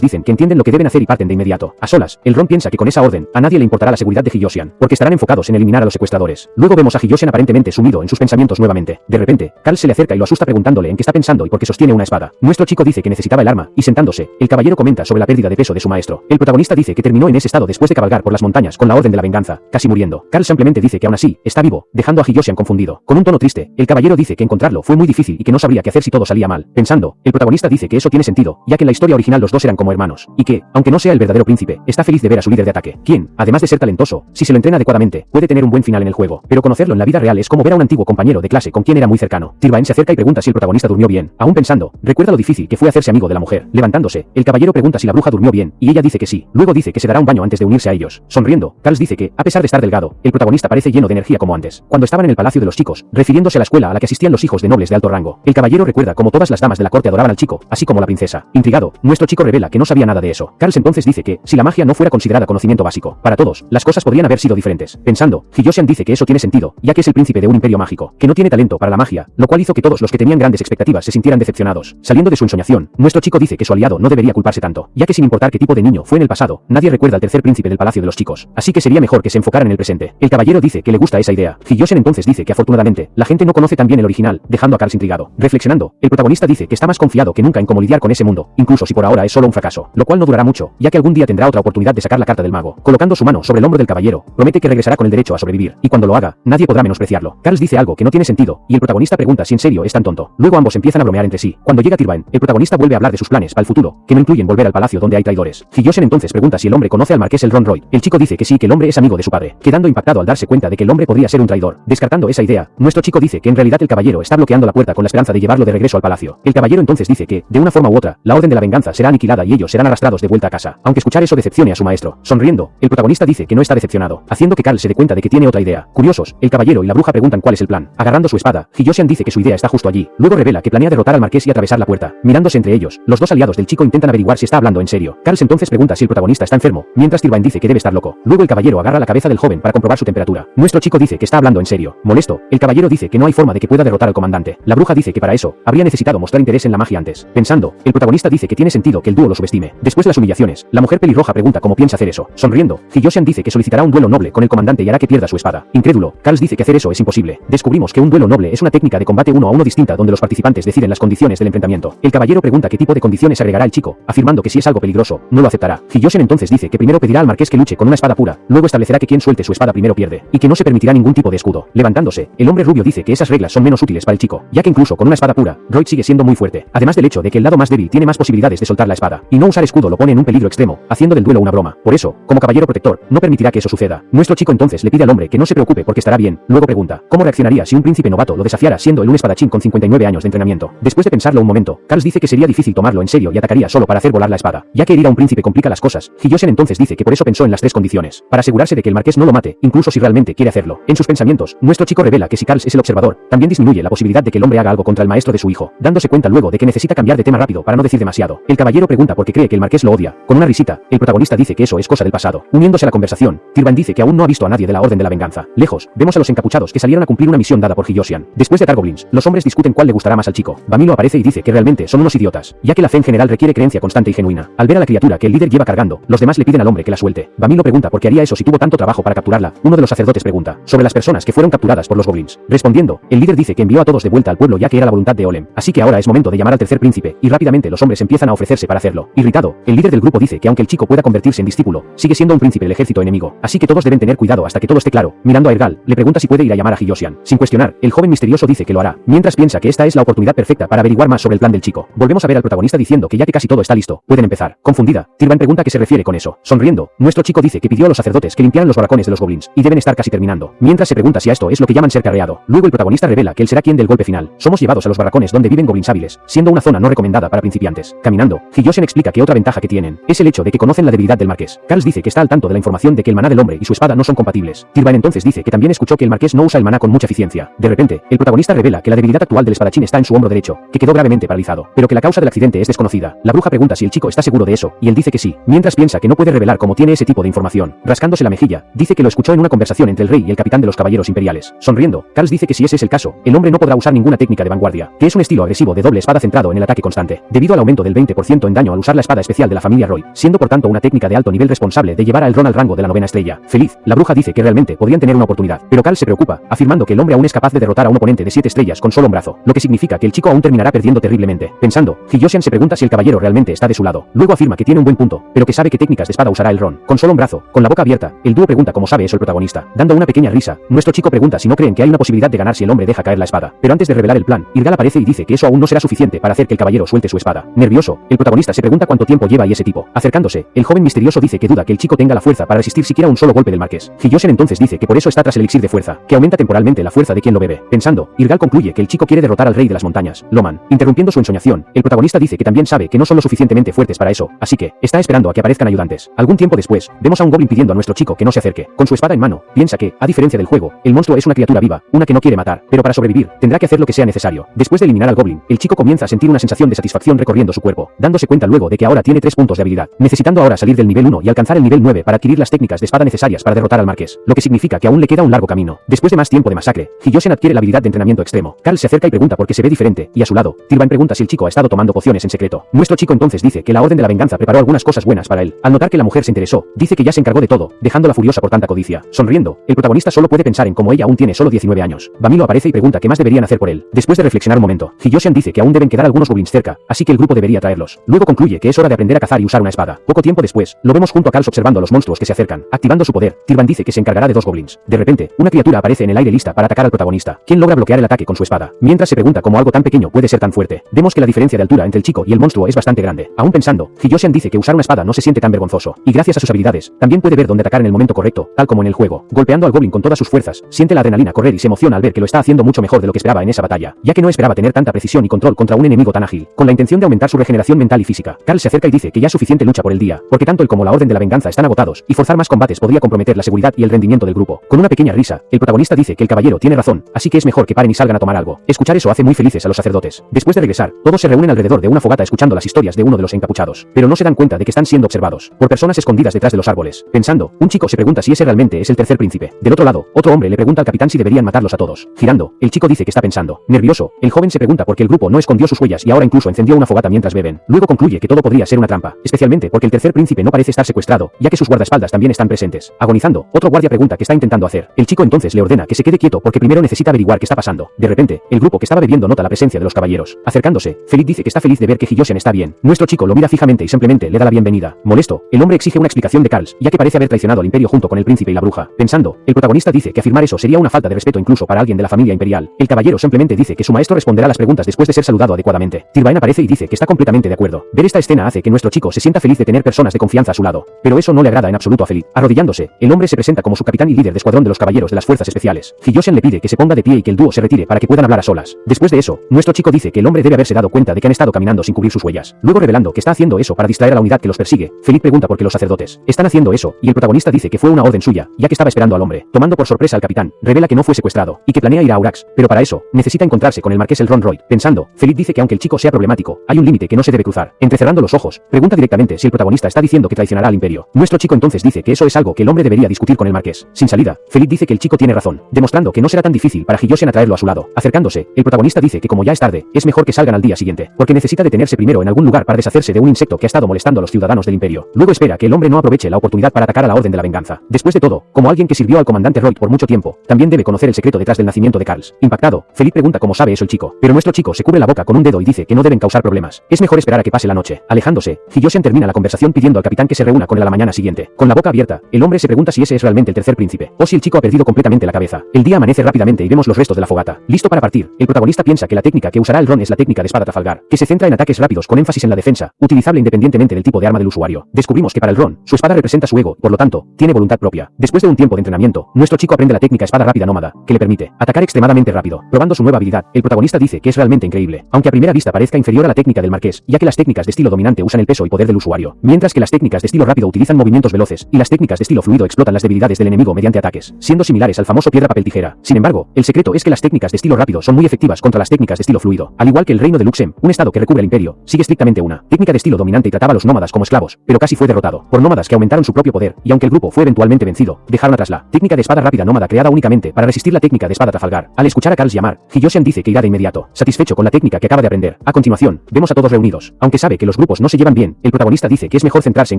dicen que entienden lo que deben hacer y parten de inmediato. A solas, el Ron piensa que con esa orden, a nadie le importará la seguridad de Hiyosian, porque estarán enfocados en eliminar a los secuestradores. Luego vemos a Hiyosian aparentemente sumido en sus pensamientos nuevamente. De repente, Karls se le acerca y lo asusta preguntándole en qué está pensando y por qué sostiene una espada. Nuestro chico dice que necesitaba el arma, y sentándose, el caballero comenta sobre la pérdida de peso de su maestro. El protagonista dice que terminó en ese estado después de cabalgar por las montañas con la orden de la venganza, casi muriendo. Karls simplemente dice que aún así, está vivo, dejando a Hiyosian confundido. Con un tono triste, el caballero dice que encontrarlo fue muy difícil y que no sabría qué hacer si todo salía mal. Pensando, el protagonista dice que eso tiene sentido, ya que en la historia original los dos eran como hermanos, y que, aunque no sea el verdadero príncipe, está feliz de ver a su líder de ataque, quien, además de ser talentoso, si se lo entrena adecuadamente, puede tener un buen final en el juego, pero conocerlo en la vida real es como ver a un antiguo compañero de clase con quien era muy cercano. Tirbaen se acerca y pregunta si el protagonista durmió bien. Aún pensando, recuerda lo difícil que fue hacerse amigo de la mujer. Levantándose, el caballero pregunta si la bruja durmió bien, y ella dice que sí. Luego dice que se dará un baño antes de unirse a ellos. Sonriendo, Karls dice que, a pesar de estar delgado, el protagonista parece lleno de energía como antes, cuando estaban en el palacio de los chicos, refiriéndose a la escuela a la que asistían los hijos de nobles de alto rango. El caballero recuerda cómo todas las damas de la corte adoraban al chico, así como la princesa. Intrigado, nuestro chico revela que no sabía nada de eso. Karls entonces dice que, si la magia no fuera considerada conocimiento básico, para todos, las cosas podrían haber sido diferentes. Pensando, Hiyosian dice que eso tiene sentido, ya que es el príncipe de un imperio mágico, que no tiene talento para la magia, lo cual hizo que todos los que tenían grandes expectativas se sintieran decepcionados. Saliendo de su ensoñación, nuestro chico dice que su aliado no debería culparse tanto, ya que sin importar qué tipo de niño fue en el pasado, nadie recuerda al tercer príncipe del palacio de los chicos, así que sería mejor que se enfocaran en el presente. El caballero dice que le gusta esa idea. Hiyosian entonces dice que afortunadamente, la gente no conoce tan bien el original, dejando a Karls intrigado. Reflexionando, el protagonista dice que está más confiado confiado que nunca en cómo lidiar con ese mundo, incluso si por ahora es solo un fracaso, lo cual no durará mucho, ya que algún día tendrá otra oportunidad de sacar la carta del mago. Colocando su mano sobre el hombro del caballero, promete que regresará con el derecho a sobrevivir, y cuando lo haga, nadie podrá menospreciarlo. Carls dice algo que no tiene sentido, y el protagonista pregunta si en serio es tan tonto. Luego ambos empiezan a bromear entre sí. Cuando llega Tirvain, el protagonista vuelve a hablar de sus planes para el futuro, que no incluyen volver al palacio donde hay traidores. Hyosen entonces pregunta si el hombre conoce al marqués Elrond. El chico dice que sí, que el hombre es amigo de su padre, quedando impactado al darse cuenta de que el hombre podría ser un traidor. Descartando esa idea, nuestro chico dice que en realidad el caballero está bloqueando la puerta con la esperanza de llevarlo de regreso al palacio. El caballero entonces dice que, de una forma u otra, la orden de la venganza será aniquilada y ellos serán arrastrados de vuelta a casa. Aunque escuchar eso decepcione a su maestro. Sonriendo, el protagonista dice que no está decepcionado, haciendo que Carl se dé cuenta de que tiene otra idea. Curiosos, el caballero y la bruja preguntan cuál es el plan. Agarrando su espada, Hyosen dice que su idea está justo allí. Luego revela que planea derrotar al marqués y atravesar la puerta. Mirándose entre ellos, los dos aliados del chico intentan averiguar si está hablando en serio. Carl entonces pregunta si el protagonista está enfermo, mientras Tirvain dice que debe estar loco. Luego el caballero agarra la cabeza del joven para comprobar su temperatura. Nuestro chico dice que está hablando en serio. Molesto, el caballero dice que no hay forma de que pueda derrotar al comandante. La bruja dice que para eso, habría necesitado mostrar interés en la magia antes. Pensando, el protagonista dice que tiene sentido que el dúo lo subestime. Después de las humillaciones, la mujer pelirroja pregunta cómo piensa hacer eso. Sonriendo, Hyosen dice que solicitará un duelo noble con el comandante y hará que pierda su espada. Incrédulo, Carl dice que hacer eso es imposible. Descubrimos que un duelo noble es una técnica de combate uno a uno distinta donde los participantes deciden las condiciones del enfrentamiento. El caballero pregunta qué tipo de condiciones agregará el chico, afirmando que si es algo peligroso, no lo aceptará. Hyosen entonces dice que primero pedirá al marqués que luche con una espada pura, luego establecerá que quien suelte su espada primero pierde, y que no se permitirá ningún tipo de escudo. Levantándose, el hombre rubio dice que esas reglas son menos útiles para el chico, ya que incluso con una espada pura, Royd sigue siendo muy fuerte, además del hecho de que el lado más débil tiene más posibilidades de soltar la espada, y no usar escudo lo pone en un peligro extremo, haciendo del duelo una broma. Por eso, como caballero protector, no permitirá que eso suceda. Nuestro chico entonces le pide al hombre que no se preocupe porque estará bien, luego pregunta, ¿cómo reaccionaría si un príncipe novato lo desafiara siendo él un espadachín con 59 años de entrenamiento? Después de pensarlo un momento, Carl dice que sería difícil tomarlo en serio y atacaría solo para hacer volar la espada, ya que herir a un príncipe complica las cosas. Hyosen entonces dice que por eso pensó en las tres condiciones, para asegurarse de que el marqués no lo mate, incluso si realmente quiere hacerlo. En sus pensamientos, nuestro chico revela que si Carl es el observador, también disminuye la posibilidad de que el hombre haga algo contra el maestro de su hijo, dándose cuenta luego de que necesita cambiar de tema rápido para no decir demasiado. El caballero pregunta por qué cree que el marqués lo odia. Con una risita, el protagonista dice que eso es cosa del pasado. Uniéndose a la conversación, Tirvain dice que aún no ha visto a nadie de la orden de la venganza. Lejos, vemos a los encapuchados que salieron a cumplir una misión dada por Hyosen. Después de atar goblins, los hombres discuten cuál le gustará más al chico. Vamilo aparece y dice que realmente son unos idiotas, ya que la fe en general requiere creencia constante y genuina. Al ver a la criatura que el líder lleva cargando, los demás le piden al hombre que la suelte. Vamilo pregunta por qué haría eso si tuvo tanto trabajo para capturarla. Uno de los sacerdotes pregunta sobre las personas que fueron capturadas por los goblins. Respondiendo, el líder dice que envió a todos de vuelta al pueblo ya que era la voluntad de Olem. Así que ahora es momento de llamar al tercer príncipe, y rápidamente los hombres empiezan a ofrecerse para hacerlo. Irritado, el líder del grupo dice que aunque el chico pueda convertirse en discípulo, sigue siendo un príncipe del ejército enemigo, así que todos deben tener cuidado hasta que todo esté claro. Mirando a Ergal, le pregunta si puede ir a llamar a Hyosen. Sin cuestionar, el joven misterioso dice que lo hará, mientras piensa que esta es la oportunidad perfecta para averiguar más sobre el plan del chico. Volvemos a ver al protagonista diciendo que ya que casi todo está listo, pueden empezar. Confundida, Tirvain pregunta qué se refiere con eso. Sonriendo, nuestro chico dice que pidió a los sacerdotes que limpiaran los barracones de los goblins, y deben estar casi terminando. Mientras se pregunta si a esto es lo que llaman ser carreado. Luego el protagonista revela que él será quien del golpe final. Somos llevados a los barracones donde viven goblins hábiles, siendo una zona no recomendada para principiantes. Caminando, Hyosen explica que otra ventaja que tienen es el hecho de que conocen la debilidad del marqués. Carl dice que está al tanto de la información de que el maná del hombre y su espada no son compatibles. Tirvain entonces dice que también escuchó que el marqués no usa el maná con mucha eficiencia. De repente, el protagonista revela que la debilidad actual del espadachín está en su hombro derecho, que quedó gravemente paralizado, pero que la causa del accidente es desconocida. La bruja pregunta si el chico está seguro de eso, y él dice que sí, mientras piensa que no puede revelar cómo tiene ese tipo de información. Rascándose la mejilla, dice que lo escuchó en una conversación entre el rey y el capitán de los caballeros imperiales. Sonriendo, Carl dice que si ese es el caso, el hombre no podrá usar ninguna técnica de vanguardia, que es un estilo agresivo de doble espada centrado en el ataque constante, debido al aumento del 20% en daño al usar la espada especial de la familia Roy, siendo por tanto una técnica de alto nivel responsable de llevar a Elrond al rango de la 9ª estrella. Feliz, la bruja dice que realmente podrían tener una oportunidad, pero Carl se preocupa, afirmando que el hombre aún es capaz de derrotar a un oponente de 7 estrellas con solo un brazo, lo que significa que el chico aún terminará perdiendo terriblemente. Pensando, Hyosen se pregunta si el caballero realmente está de su lado. Luego afirma que tiene un buen punto, pero que sabe qué técnicas de espada usará Elrond. Con solo un brazo, con la boca abierta, el dúo pregunta cómo sabe eso el protagonista. Dando una pequeña risa, nuestro chico pregunta si no creen que hay una posibilidad de ganar si el hombre deja caer la espada. Pero antes de revelar el plan, Irgal aparece y dice que eso aún no será suficiente para hacer que el caballero suelte su espada. Nervioso, el protagonista se pregunta cuánto tiempo lleva ahí ese tipo. Acercándose, el joven misterioso dice que duda que el chico tenga la fuerza para resistir siquiera un solo golpe del marqués. Hyosen entonces dice que por eso está tras el elixir de fuerza, que aumenta temporalmente la fuerza de quien lo bebe. Pensando, Irgal concluye que el chico quiere derrotar al rey de las montañas, Loman. Interrumpiendo su ensoñación, el protagonista dice que también sabe que no son lo suficientemente fuertes para eso, así que está esperando a que aparezcan ayudantes. Algún tiempo después, vemos a un goblin pidiendo a nuestro chico que no se acerque. Con su espada en mano, piensa que, a diferencia del juego, el monstruo es una criatura viva, una que no quiere matar, pero para sobrevivir, tendrá que hacer lo que sea necesario. Después de eliminar al goblin, el chico comienza a sentir una sensación de satisfacción recorriendo su cuerpo, dándose cuenta luego de que ahora tiene 3 puntos de habilidad, necesitando ahora salir del nivel 1 y alcanzar el nivel 9 para adquirir las técnicas de espada necesarias para derrotar al marqués, lo que significa que aún le queda un largo camino. Después de más tiempo de masacre, Hyosen adquiere la habilidad de entrenamiento extremo. Carl se acerca y pregunta por qué se ve diferente, y a su lado, Tirvain pregunta si el chico ha estado tomando pociones en secreto. Nuestro chico entonces dice que la orden de la venganza preparó algunas cosas buenas para él. Al notar que la mujer se interesó, dice que ya se encargó de todo, dejándola furiosa por tanta codicia. Sonriendo, el protagonista solo puede pensar en cómo ella aún tiene solo 19 años. Vamilo aparece y pregunta qué más deberían hacer por él. Después de reflexionar un momento, Hyosen dice que aún deben quedar algunos goblins cerca, así que el grupo debería traerlos. Luego concluye que es hora de aprender a cazar y usar una espada. Poco tiempo después, lo vemos junto a Carls observando a los monstruos que se acercan. Activando su poder, Tirvan dice que se encargará de 2 goblins. De repente, una criatura aparece en el aire lista para atacar al protagonista, quien logra bloquear el ataque con su espada. Mientras se pregunta cómo algo tan pequeño puede ser tan fuerte. Vemos que la diferencia de altura entre el chico y el monstruo es bastante grande. Aún pensando, Hiyoshian dice que usar una espada no se siente tan vergonzoso, y gracias a sus habilidades, también puede ver dónde atacar en el momento correcto, tal como en el juego. Golpeando al goblin con todas sus fuerzas, siente la adrenalina correr y se emociona al ver que lo está haciendo mucho mejor de lo que esperaba en esa batalla, ya que no esperaba tener tanta precisión y control contra un enemigo tan ágil. Con la intención de aumentar su regeneración mental y física, Carl se acerca y dice que ya es suficiente lucha por el día, porque tanto él como la Orden de la Venganza están agotados, y forzar más combates podría comprometer la seguridad y el rendimiento del grupo. Con una pequeña risa, el protagonista dice que el caballero tiene razón, así que es mejor que paren y salgan a tomar algo. Escuchar eso hace muy felices a los sacerdotes. Después de regresar, todos se reúnen alrededor de una fogata escuchando las historias de uno de los encapuchados, pero no se dan cuenta de que están siendo observados por personas escondidas detrás de los árboles. Pensando, un chico se pregunta si ese realmente es el tercer príncipe. Del otro lado, otro hombre le pregunta al capitán si deberían matarlos a todos. Girando, el chico dice que está pensando. Nervioso, el joven se pregunta por qué el grupo no escondió sus huellas y ahora incluso encendió una fogata mientras beben. Luego concluye que todo podría ser una trampa, especialmente porque el tercer príncipe no parece estar secuestrado, ya que sus guardaespaldas también están presentes. Agonizando, otro guardia pregunta qué está intentando hacer. El chico entonces le ordena que se quede quieto porque primero necesita averiguar qué está pasando. De repente, el grupo que estaba bebiendo nota la presencia de los caballeros. Acercándose, Felip dice que está feliz de ver que Hiyoshian está bien. Nuestro chico lo mira fijamente y simplemente le da la bienvenida. Molesto, el hombre exige una explicación de Carls, ya que parece haber traicionado al imperio junto con el príncipe y la bruja. Pensando, el protagonista dice que afirmar eso sería una falta de respeto incluso para alguien de la familia imperial. El caballero simplemente dice que su maestro responderá las preguntas después de ser saludado adecuadamente. Tirvain aparece y dice que está completamente de acuerdo. Ver esta escena hace que nuestro chico se sienta feliz de tener personas de confianza a su lado. Pero eso no le agrada en absoluto a Felip. Arrodillándose, el hombre se presenta como su capitán y líder de escuadrón de los caballeros de las fuerzas especiales. Hiyoshian le pide que se ponga de pie y que el dúo se retire para que puedan hablar a solas. Después de eso, nuestro chico dice que el hombre debe haberse dado cuenta de que han estado caminando sin cubrir sus huellas. Luego revelando que está haciendo eso para distraer a la unidad que los persigue, Felip pregunta por qué los sacerdotes están haciendo eso, y el protagonista dice que fue una orden suya, ya que estaba esperando al hombre. Tomando por sorpresa al capitán, revela que no fue secuestrado, y que planea ir a Aurax, pero para eso, necesita encontrarse con el marqués Elrond. Pensando, Felip dice que aunque el chico sea problemático, hay un límite que no se debe cruzar. Entrecerrando los ojos, pregunta directamente si el protagonista está diciendo que traicionará al imperio. Nuestro chico entonces dice que eso es algo que el hombre debería discutir con el marqués. Sin salida, Felip dice que el chico tiene razón, demostrando que no será tan difícil para Hiyoshian atraerlo a su lado. Acercándose, el protagonista dice que como ya es tarde, es mejor que salgan al día siguiente, porque necesita detenerse primero en algún lugar para deshacerse de un insecto que ha estado molestando a los ciudadanos del imperio. Luego espera que el hombre no aproveche la oportunidad para atacar a la Orden de la Venganza. Después de todo, como alguien que sirvió al comandante Royd por mucho tiempo, también debe conocer el secreto detrás del nacimiento de Carls. Impactado, Felip pregunta cómo sabe eso el chico, pero nuestro chico se cubre la boca con un dedo y dice que no deben causar problemas. Es mejor esperar a que pase la noche. Alejándose, Hiyoshian termina la conversación pidiendo al capitán que se reúna con él a la mañana siguiente. Con la boca abierta, el hombre se pregunta si ese es realmente el tercer príncipe, o si el chico ha perdido completamente la cabeza. El día amanece rápidamente y vemos los restos de la fogata. Listo para partir, el protagonista piensa que la técnica que usará Elrond es la técnica de espada Trafalgar, que se centra en ataques rápidos con énfasis en la defensa, utilizable independientemente del tipo de arma del usuario. Descubrimos que para Elrond, su espada representa su ego, por lo tanto, tiene voluntad propia. Después de un tiempo de entrenamiento, nuestro chico aprende la técnica espada rápida nómada, que le permite atacar extremadamente rápido. Probando su nueva habilidad, el protagonista dice que es realmente increíble, aunque a primera vista parezca inferior a la técnica del marqués, ya que las técnicas de estilo dominante usan el peso y poder del usuario, mientras que las técnicas de estilo rápido utilizan movimientos veloces, y las técnicas de estilo fluido explotan las debilidades del enemigo mediante ataques, siendo similares al famoso piedra papel tijera. Sin embargo, el secreto es que las técnicas de estilo rápido son muy efectivas contra las técnicas de estilo fluido. Al igual que el reino de Luxem, un estado que recubre el imperio, sigue estrictamente una técnica de estilo dominante y trataba a los nómadas como esclavos, pero casi fue derrotado por nómadas que aumentaron su propio poder, y aunque el grupo fue eventualmente vencido, dejaron atrás la técnica de espada rápida nómada creada únicamente para resistir la técnica de espada Trafalgar. Al escuchar a Carls llamar, Hiyoshian dice que irá de inmediato, satisfecho con la técnica que acaba de aprender. A continuación, vemos a todos reunidos. Aunque sabe que los grupos no se llevan bien, el protagonista dice que es mejor centrarse en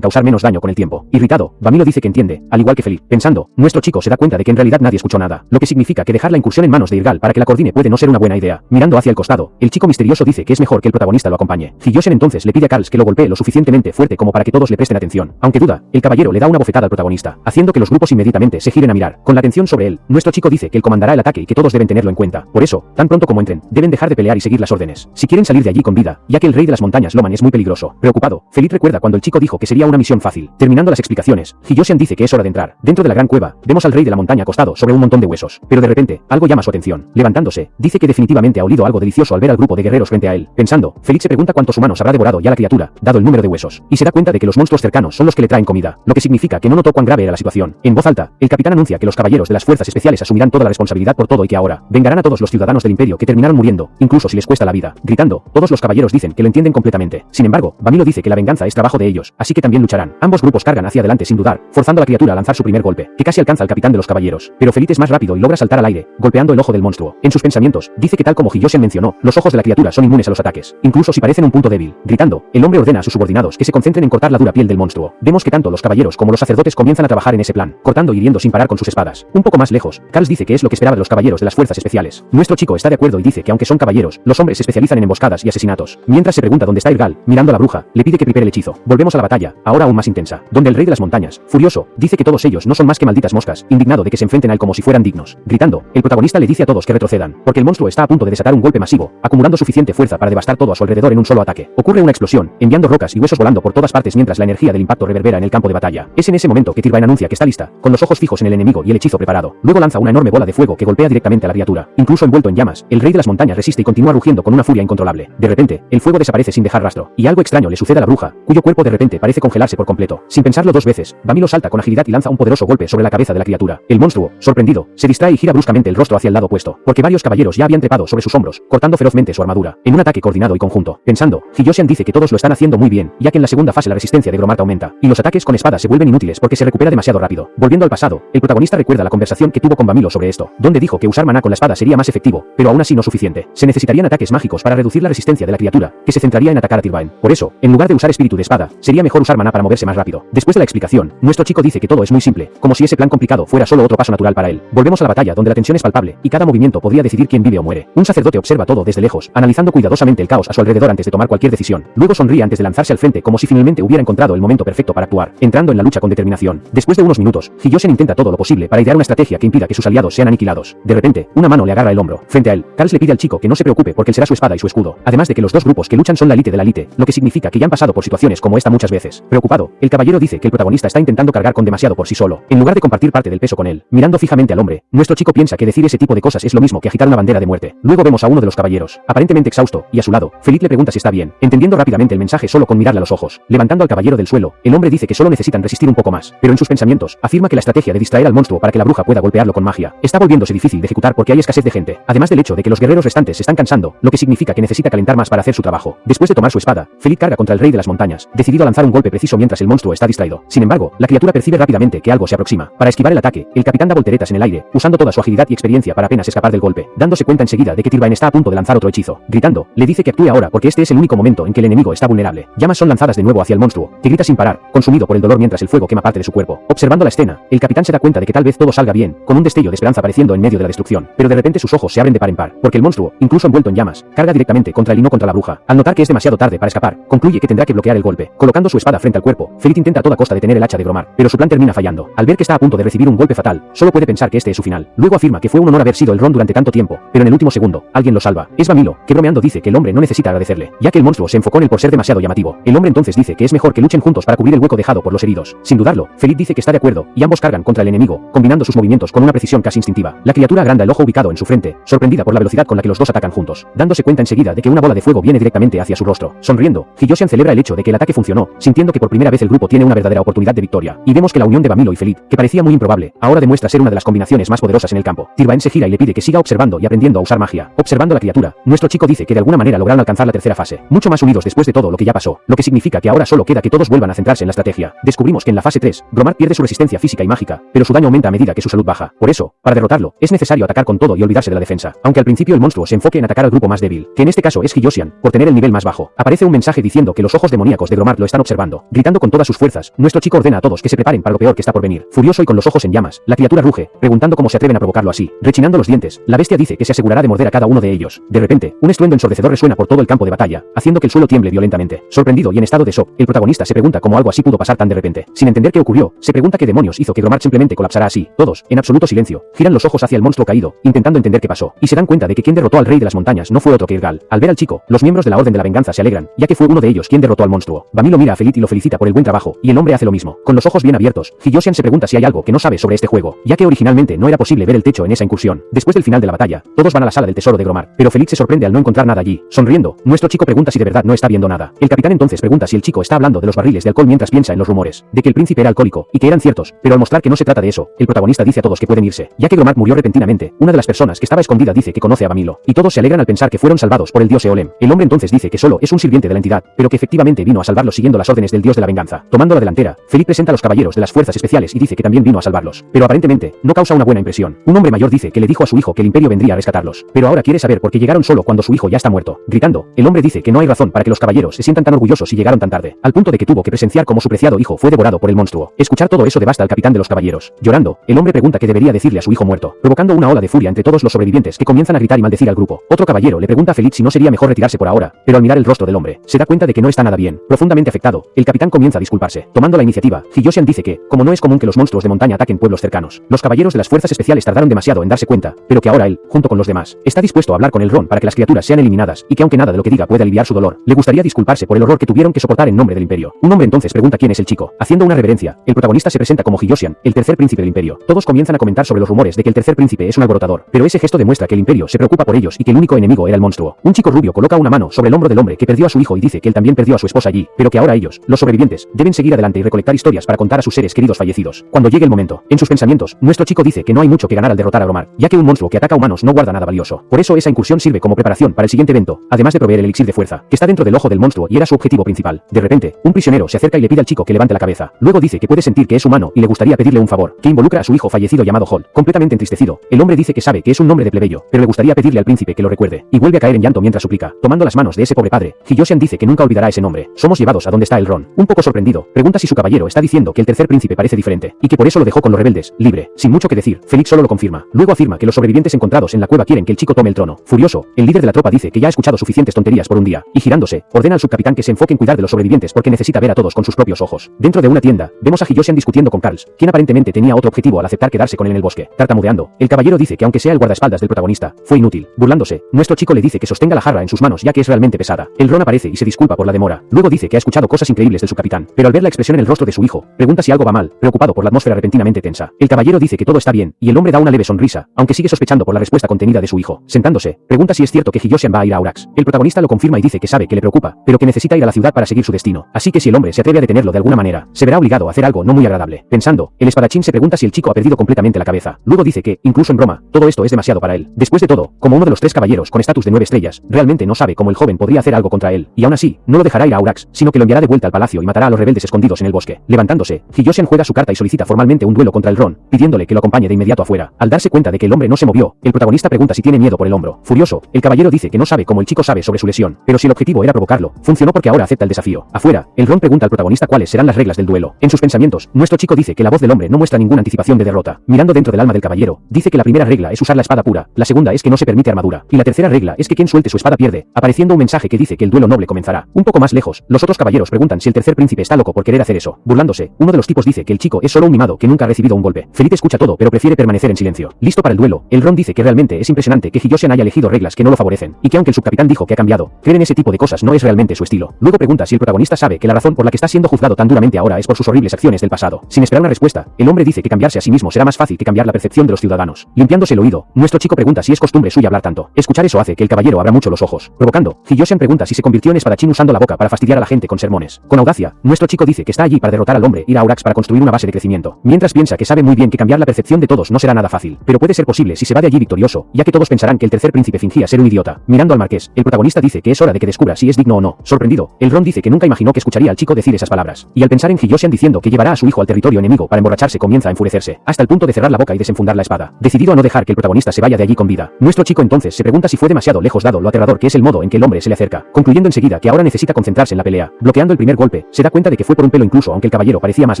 causar menos daño con el tiempo. Irritado, Vamilo dice que entiende, al igual que Felip. Pensando, nuestro chico se da cuenta de que en realidad nadie escuchó nada, lo que significa que dejar la incursión en manos de Irgal para que la coordine puede no ser una buena idea. Mirando hacia el costado, el chico misterioso dice que es mejor que el protagonista lo acompañe. Hiyoshian entonces le pide a Carls que lo golpee lo suficientemente fuerte como para que todos le presten atención. Aunque duda, el caballero le da una bofetada al protagonista, haciendo que los grupos inmediatamente se giren a mirar. Con la atención sobre él, nuestro chico dice que él comandará el ataque y que todos deben tenerlo en cuenta. Por eso, tan pronto como entren, deben dejar de pelear y seguir las órdenes, si quieren salir de allí con vida, ya que el rey de las montañas Loman es muy peligroso. Preocupado, Felip recuerda cuando el chico dijo que sería una misión fácil. Terminando las explicaciones, Hiyoshian dice que es hora de entrar. Dentro de la gran cueva, vemos al rey de la montaña acostado sobre un montón de huesos, pero de repente, algo llama su atención. Levantándose, dice que definitivamente ha olido algo delicioso al ver al grupo de guerreros frente a él. Pensando, Felip se pregunta cuántos humanos habrá devorado ya la criatura, dado el número de huesos, y se da cuenta de que los monstruos cercanos son los que le traen comida, lo que significa que no notó cuán grave era la situación. En voz alta, el capitán anuncia que los caballeros de las fuerzas especiales asumirán toda la responsabilidad por todo y que ahora vengarán a todos los ciudadanos del imperio que terminaron muriendo, incluso si les cuesta la vida. Gritando, todos los caballeros dicen que lo entienden completamente. Sin embargo, Vamilo dice que la venganza es trabajo de ellos, así que también lucharán. Ambos grupos cargan hacia adelante sin dudar, forzando a la criatura a lanzar su primer golpe, que casi alcanza al capitán de los caballeros. Pero Felip es más rápido y logra saltar al aire, golpeando el ojo del monstruo. En sus pensamientos, dice que tal como Hiyoshian mencionó, los ojos de la criatura son inmunes a los ataques, incluso si parecen un punto débil. Gritando, el hombre ordena a sus subordinados que se concentren en cortar la dura piel del monstruo. Vemos que tanto los caballeros como los sacerdotes comienzan a trabajar en ese plan, cortando y hiriendo sin parar con sus espadas. Un poco más lejos, Carls dice que es lo que esperaba de los caballeros de las fuerzas especiales. Nuestro chico está de acuerdo y dice que aunque son caballeros, los hombres se especializan en emboscadas y asesinatos. Mientras se pregunta dónde está Irgal, mirando a la bruja, le pide que prepare el hechizo. Volvemos a la batalla, ahora aún más intensa, donde el rey de las montañas, furioso, dice que todos ellos no son más que malditas moscas, indignado de que se enfrenten a él como si fueran dignos. Gritando, el protagonista le dice a todos que retrocedan, porque el monstruo está a punto de desatar un golpe masivo, acumulando suficiente fuerza para devastar todo a su alrededor en un solo ataque. Ocurre una explosión, enviando rocas y huesos volando por todas partes mientras la energía del impacto reverbera en el campo de batalla. Es en ese momento que Tirvain anuncia que está lista, con los ojos fijos en el enemigo y el hechizo preparado. Luego lanza una enorme bola de fuego que golpea directamente a la criatura. Incluso envuelto en llamas, el rey de las montañas resiste y continúa rugiendo con una furia incontrolable. De repente, el fuego desaparece sin dejar rastro, y algo extraño le sucede a la bruja, cuyo cuerpo de repente parece congelarse por completo. Sin pensarlo dos veces, Vamilo salta con agilidad y lanza un poderoso golpe sobre la cabeza de la criatura. El monstruo, sorprendido, se distrae y gira bruscamente el rostro hacia el lado opuesto, porque varios caballeros ya habían trepado sobre sus hombros, cortando ferozmente su armadura, en un ataque coordinado y conjunto. Pensando, Hiyosian dice que todos lo están haciendo muy bien, ya que en la segunda fase la resistencia de Gromart aumenta, y los ataques con espada se vuelven inútiles porque se recupera demasiado rápido. Volviendo al pasado, el protagonista recuerda la conversación que tuvo con Vamilo sobre esto, donde dijo que usar maná con la espada sería más efectivo, pero aún así no suficiente. Se necesitarían ataques mágicos para reducir la resistencia de la criatura, que se centraría en atacar a Tirvain. Por eso, en lugar de usar espíritu de espada, sería mejor usar maná para moverse más rápido. Después de la explicación, nuestro chico dice que todo es muy simple, como si ese plan complicado fuera solo otro paso natural para él. Volvemos a la batalla donde la tensión es palpable, y cada movimiento podría decidir quién vive o muere. Un sacerdote observa todo desde lejos, analizando cuidadosamente el caos a su alrededor antes de tomar cualquier decisión. Luego sonríe antes de lanzarse al frente como si finalmente hubiera encontrado el momento perfecto para actuar, entrando en la lucha con determinación. Después de unos minutos, Hiyosian intenta todo lo posible para idear una estrategia que impida que sus aliados sean aniquilados. De repente, una mano le agarra el hombro. Frente a él, Karls le pide al chico que no se preocupe porque él será su espada y su escudo. Además de que los dos grupos que luchan son la élite de la élite, lo que significa que ya han pasado por situaciones como esta muchas veces. Preocupado, el caballero dice que el protagonista está intentando cargar con demasiado por sí solo, en lugar de compartir parte del peso con él. Mirando fijamente al hombre, nuestro chico piensa que decir ese tipo de cosas es lo mismo que agitar una bandera de muerte. Luego vemos a uno de los caballeros, aparentemente exhausto, y a su lado, Felipe le pregunta si está bien, entendiendo rápidamente el mensaje solo con mirarle a los ojos. Levantando al caballero del suelo, el hombre dice que solo necesitan resistir un poco más, pero en sus pensamientos, afirma que la estrategia de distraer al monstruo para que la bruja pueda golpearlo con magia está volviéndose difícil de ejecutar porque hay escasez de gente, además del hecho de que los guerreros restantes se están cansando, lo que significa que necesita calentar más para hacer su trabajo. Después de tomar su espada, Felipe carga contra el rey de las montañas, decidido a lanzar un golpe preciso mientras el monstruo está distraído. Sin embargo, la criatura percibe rápidamente que algo se aproxima. Para esquivar el ataque, el capitán da volteretas en el aire, usando toda su agilidad y experiencia para apenas escapar del golpe, dándose cuenta enseguida de que Tirvain está a punto de lanzar otro hechizo. Gritando, le dice que actúe ahora porque este es el único momento en que el enemigo está vulnerable. Llamas son lanzadas de nuevo hacia el monstruo, que grita sin parar, consumido por el dolor mientras el fuego quema parte de su cuerpo. Observando la escena, el capitán se da cuenta de que tal vez todo salga bien, con un destello de esperanza apareciendo en medio de la destrucción, pero de repente sus ojos se abren de par en par, porque el monstruo, incluso envuelto en llamas, carga directamente contra él y no contra la bruja. Al notar que es demasiado tarde para escapar, concluye que tendrá que bloquear el golpe. Colocando su espada frente al cuerpo, Felipe intenta a toda costa detener el hacha de Gromart, pero su plan termina fallando. Al ver que está a punto de recibir un golpe fatal, solo puede pensar que este es su final. Luego afirma que fue un honor haber sido el Ron durante tanto tiempo, pero en el último segundo, alguien lo salva. Es Vamilo, que bromeando dice que el hombre no necesita agradecerle, ya que el monstruo se enfocó en él por ser demasiado llamativo. El hombre entonces dice que es mejor que luchen juntos para cubrir el hueco dejado por los heridos. Sin dudarlo, Felipe dice que está de acuerdo, y ambos cargan contra el enemigo, combinando sus movimientos con una precisión casi instintiva. La criatura agranda el ojo ubicado en su frente, sorprendida por la velocidad con la que los dos atacan juntos, dándose cuenta enseguida de que una bola de fuego viene directamente hacia su rostro. Sonriendo, Hiyosian celebra el hecho de que el ataque funcionó, sintiendo que por primera vez el grupo tiene una verdadera oportunidad de victoria. Y vemos que la unión de Vamilo y Felipe, que parecía muy improbable, ahora demuestra ser una de las combinaciones más poderosas en el campo. Tirvain se gira y le pide que siga observando y aprendiendo a usar magia. Observando la criatura, nuestro chico dice que de alguna manera lograron alcanzar la tercera fase, mucho más unidos después de todo lo que ya pasó, lo que significa que ahora solo queda que todos vuelvan a centrarse en la estrategia. Descubrimos que en la fase 3, Gromart pierde su resistencia física y mágica, pero su daño aumenta a medida que su salud baja. Por eso, para derrotarlo, es necesario atacar con todo y olvidarse de la defensa. Aunque al principio el monstruo se enfoque en atacar al grupo más débil, que en este caso es Hiyosian, por tener el nivel más bajo, aparece un mensaje diciendo que los ojos demoníacos de Gromart lo están observando. Gritando con todas sus fuerzas, nuestro chico ordena a todos que se preparen para lo peor que está por venir. Furioso y con los ojos en llamas, la criatura ruge, preguntando cómo se atreven a provocarlo así. Rechinando los dientes, la bestia dice que se asegurará de morder a cada uno de ellos. De repente, un estruendo ensordecedor resuena por todo el campo de batalla, haciendo que el suelo tiemble violentamente. Sorprendido y en estado de shock, el protagonista se pregunta cómo algo así pudo pasar tan de repente. Sin entender qué ocurrió, se pregunta qué demonios hizo que Gromart simplemente colapsara así. Todos, en absoluto silencio, giran los ojos hacia el monstruo caído, intentando entender qué pasó, y se dan cuenta de que quien derrotó al rey de las montañas no fue otro que Irgal. Al ver al chico, los miembros de la Orden de la Venganza se alegran, ya que fue uno de ellos quien derrotó al monstruo. Vamilo mira a Felipe y lo felicita por el buen trabajo, y el hombre hace lo mismo. Con los ojos bien abiertos, Hiyosian se pregunta si hay algo que no sabe sobre este juego, ya que originalmente no era posible ver el techo en esa incursión. Después del final de la batalla, todos van a la sala del tesoro de Gromart, pero Felipe se sorprende al no encontrar nada allí. Sonriendo, nuestro chico pregunta si de verdad no está viendo nada. El capitán entonces pregunta si el chico está hablando de los barriles de alcohol mientras piensa en los rumores de que el príncipe era alcohólico y que eran ciertos, pero al mostrar que no se trata de eso, el protagonista dice a todos que pueden irse, ya que Gromart murió repentinamente. Una de las personas que estaba escondida dice que conoce a Vamilo, y todos se alegran al pensar que fueron salvados por el dios Eolem. El hombre entonces dice que solo es un sirviente de la entidad, pero que efectivamente vino a salvarlos siguiendo las órdenes del dios de la venganza. Tomando la delantera, Felipe presenta a los caballeros de las fuerzas especiales y dice que también vino a salvarlos, pero aparentemente no causa una buena impresión. Un hombre mayor dice que le dijo a su hijo que el imperio vendría a rescatarlos, pero ahora quiere saber por qué llegaron solo cuando su hijo ya está muerto. Gritando, el hombre dice que no hay razón para que los caballeros se sientan tan orgullosos si llegaron tan tarde, al punto de que tuvo que presenciar cómo su preciado hijo fue devorado por el monstruo. Escuchar todo eso devasta al capitán de los caballeros. Llorando, el hombre pregunta qué debería decirle a su hijo muerto, provocando una ola de furia entre todos los sobrevivientes que comienzan a gritar y maldecir al grupo. Otro caballero le pregunta a Feliz si no sería mejor retirarse por ahora, pero al mirar el rostro del hombre, se da cuenta de que no está nada bien. Profundamente afectado, el capitán comienza a disculparse. Tomando la iniciativa, Hiyoshian dice que, como no es común que los monstruos de montaña ataquen pueblos cercanos, los caballeros de las fuerzas especiales tardaron demasiado en darse cuenta, pero que ahora él, junto con los demás, está dispuesto a hablar con el Ron para que las criaturas sean eliminadas y que aunque nada de lo que diga pueda aliviar su dolor, le gustaría disculparse por el horror que tuvieron que soportar en nombre del imperio. Un hombre entonces pregunta quién es el chico. Haciendo una reverencia, el protagonista se presenta como Hiyoshian, el tercer príncipe del imperio. Todos comienzan a comentar sobre los rumores de que el tercer príncipe es un alborotador, pero ese gesto demuestra que el imperio se preocupa por ellos y que el único enemigo era el monstruo. Un chico rubio coloca una mano sobre el hombro del hombre que perdió a su hijo y dice que él también perdió a su esposa allí, pero que ahora ellos, los sobrevivientes, deben seguir adelante y recolectar historias para contar a sus seres queridos fallecidos. Cuando llegue el momento, en sus pensamientos, nuestro chico dice que no hay mucho que ganar al derrotar a Gromar, ya que un monstruo que ataca a humanos no guarda nada valioso. Por eso esa incursión sirve como preparación para el siguiente evento, además de proveer el elixir de fuerza, que está dentro del ojo del monstruo y era su objetivo principal. De repente, un prisionero se acerca y le pide al chico que levante la cabeza. Luego dice que puede sentir que es humano y le gustaría pedirle un favor, que involucra a su hijo fallecido llamado Holt. Completamente entristecido, el hombre dice que sabe que es un nombre de plebeyo, pero le gustaría pedirle al príncipe que lo recuerde, y vuelve a caer en llanto mientras suplica. Tomando las manos de ese pobre padre, Hiyoshian dice que nunca olvidará ese nombre. Somos llevados a donde está el Ron. Un poco sorprendido, pregunta si su caballero está diciendo que el tercer príncipe parece diferente, y que por eso lo dejó con los rebeldes, libre. Sin mucho que decir, Félix solo lo confirma. Luego afirma que los sobrevivientes encontrados en la cueva quieren que el chico tome el trono. Furioso, el líder de la tropa dice que ya ha escuchado suficientes tonterías por un día, y girándose, ordena al subcapitán que se enfoque en cuidar de los sobrevivientes porque necesita ver a todos con sus propios ojos. Dentro de una tienda, vemos a Hiyoshian discutiendo con Carls, quien aparentemente tenía otro objetivo al aceptar quedarse con él en el bosque. Tartamudeando, el caballero dice que aunque sea el guardaespaldas del protagonista, fue inútil. Burlándose, nuestro chico le dice que sostenga la jarra en sus manos ya que es realmente pesada. El Ron aparece y se disculpa por la demora. Luego dice que ha escuchado cosas increíbles del subcapitán, pero al ver la expresión en el rostro de su hijo, pregunta si algo va mal, preocupado por la atmósfera repentinamente tensa. El caballero dice que todo está bien, y el hombre da una leve sonrisa, aunque sigue sospechando por la respuesta contenida de su hijo. Sentándose, pregunta si es cierto que Hiyoshian va a ir a Aurax. El protagonista lo confirma y dice que sabe que le preocupa, pero que necesita ir a la ciudad para seguir su destino. Así que si el hombre se atreve a detenerlo de alguna manera, se verá obligado a hacer algo no muy agradable. Pensando, el espadachín se pregunta si el chico ha perdido completamente la cabeza. Luego dice que, incluso en broma, todo esto es demasiado para él. Después de todo, como uno de los tres caballeros con estatus de 9 estrellas, realmente no sabe cómo el joven podría hacer algo contra él, y aún así, no lo dejará ir a Aurax, sino que lo enviará de vuelta al palacio y matará a los rebeldes escondidos en el bosque. Levantándose, Hiyoshian juega su carta y solicita formalmente un duelo contra el Ron, pidiéndole que lo acompañe de inmediato afuera. Al darse cuenta de que el hombre no se movió, el protagonista pregunta si tiene miedo por el hombro. Furioso, el caballero dice que no sabe cómo el chico sabe sobre su lesión, pero si el objetivo era provocarlo, funcionó porque ahora acepta el desafío. Afuera, el Ron pregunta al protagonista cuáles serán las reglas del duelo. En sus pensamientos, nuestro chico dice que la voz del hombre no muestra ninguna anticipación de derrota. Mirando dentro del alma del caballero, dice que la primera regla es usar la espada pura, la segunda es que no se permite armadura, y la tercera regla es que quien suelte su espada pierde, apareciendo un mensaje que dice que el duelo noble comenzará. Un poco más lejos, los otros caballeros preguntan si el tercer príncipe está loco por querer hacer eso. Burlándose, uno de los tipos dice que el chico es solo un mimado que nunca ha recibido un golpe. Felipe escucha todo pero prefiere permanecer en silencio. Listo para el duelo, el Ron dice que realmente es impresionante que Hiyoshian haya elegido reglas que no lo favorecen, y que aunque el subcapitán dijo que ha cambiado, creer en ese tipo de cosas no es realmente su estilo. Luego pregunta si el protagonista sabe que la razón por la que está siendo juzgado tan duramente ahora es por sus horribles acciones del pasado. Sin esperar una respuesta, el hombre dice que cambiarse a sí mismo será más fácil que cambiar la percepción de los ciudadanos. Limpiándose el oído, nuestro chico pregunta si es costumbre suya hablar tanto. Escuchar eso hace que el caballero abra mucho los ojos. Provocando, Hiyoshian pregunta si se convirtió en espadachín usando la boca para fastidiar a la gente con sermones. Con audacia, nuestro chico dice que está allí para derrotar al hombre, ir a Aurax para construir una base de crecimiento. Mientras piensa que sabe muy bien que cambiar la percepción de todos no será nada fácil, pero puede ser posible si se va de allí victorioso, ya que todos pensarán que el tercer príncipe fingía ser un idiota. Mirando al marqués, el protagonista dice que es hora de que descubra si es digno o no. Sorprendido, el Ron dice que nunca imaginó que escucharía al chico decir esas palabras. Y al pensar en Hiyoshian diciendo que llevará a su hijo al territorio enemigo para emborracharse comienza a enfurecerse, hasta el punto de cerrar la boca y desenfundar la espada. Decidido a no dejar que el protagonista se vaya de allí con vida, nuestro chico entonces se pregunta si fue demasiado lejos dado lo aterrador que es el modo en que el hombre se le acerca, concluyendo enseguida que ahora necesita concentrarse en la pelea. Bloqueando el primer golpe, se da cuenta de que fue por un pelo incluso aunque el caballero parecía más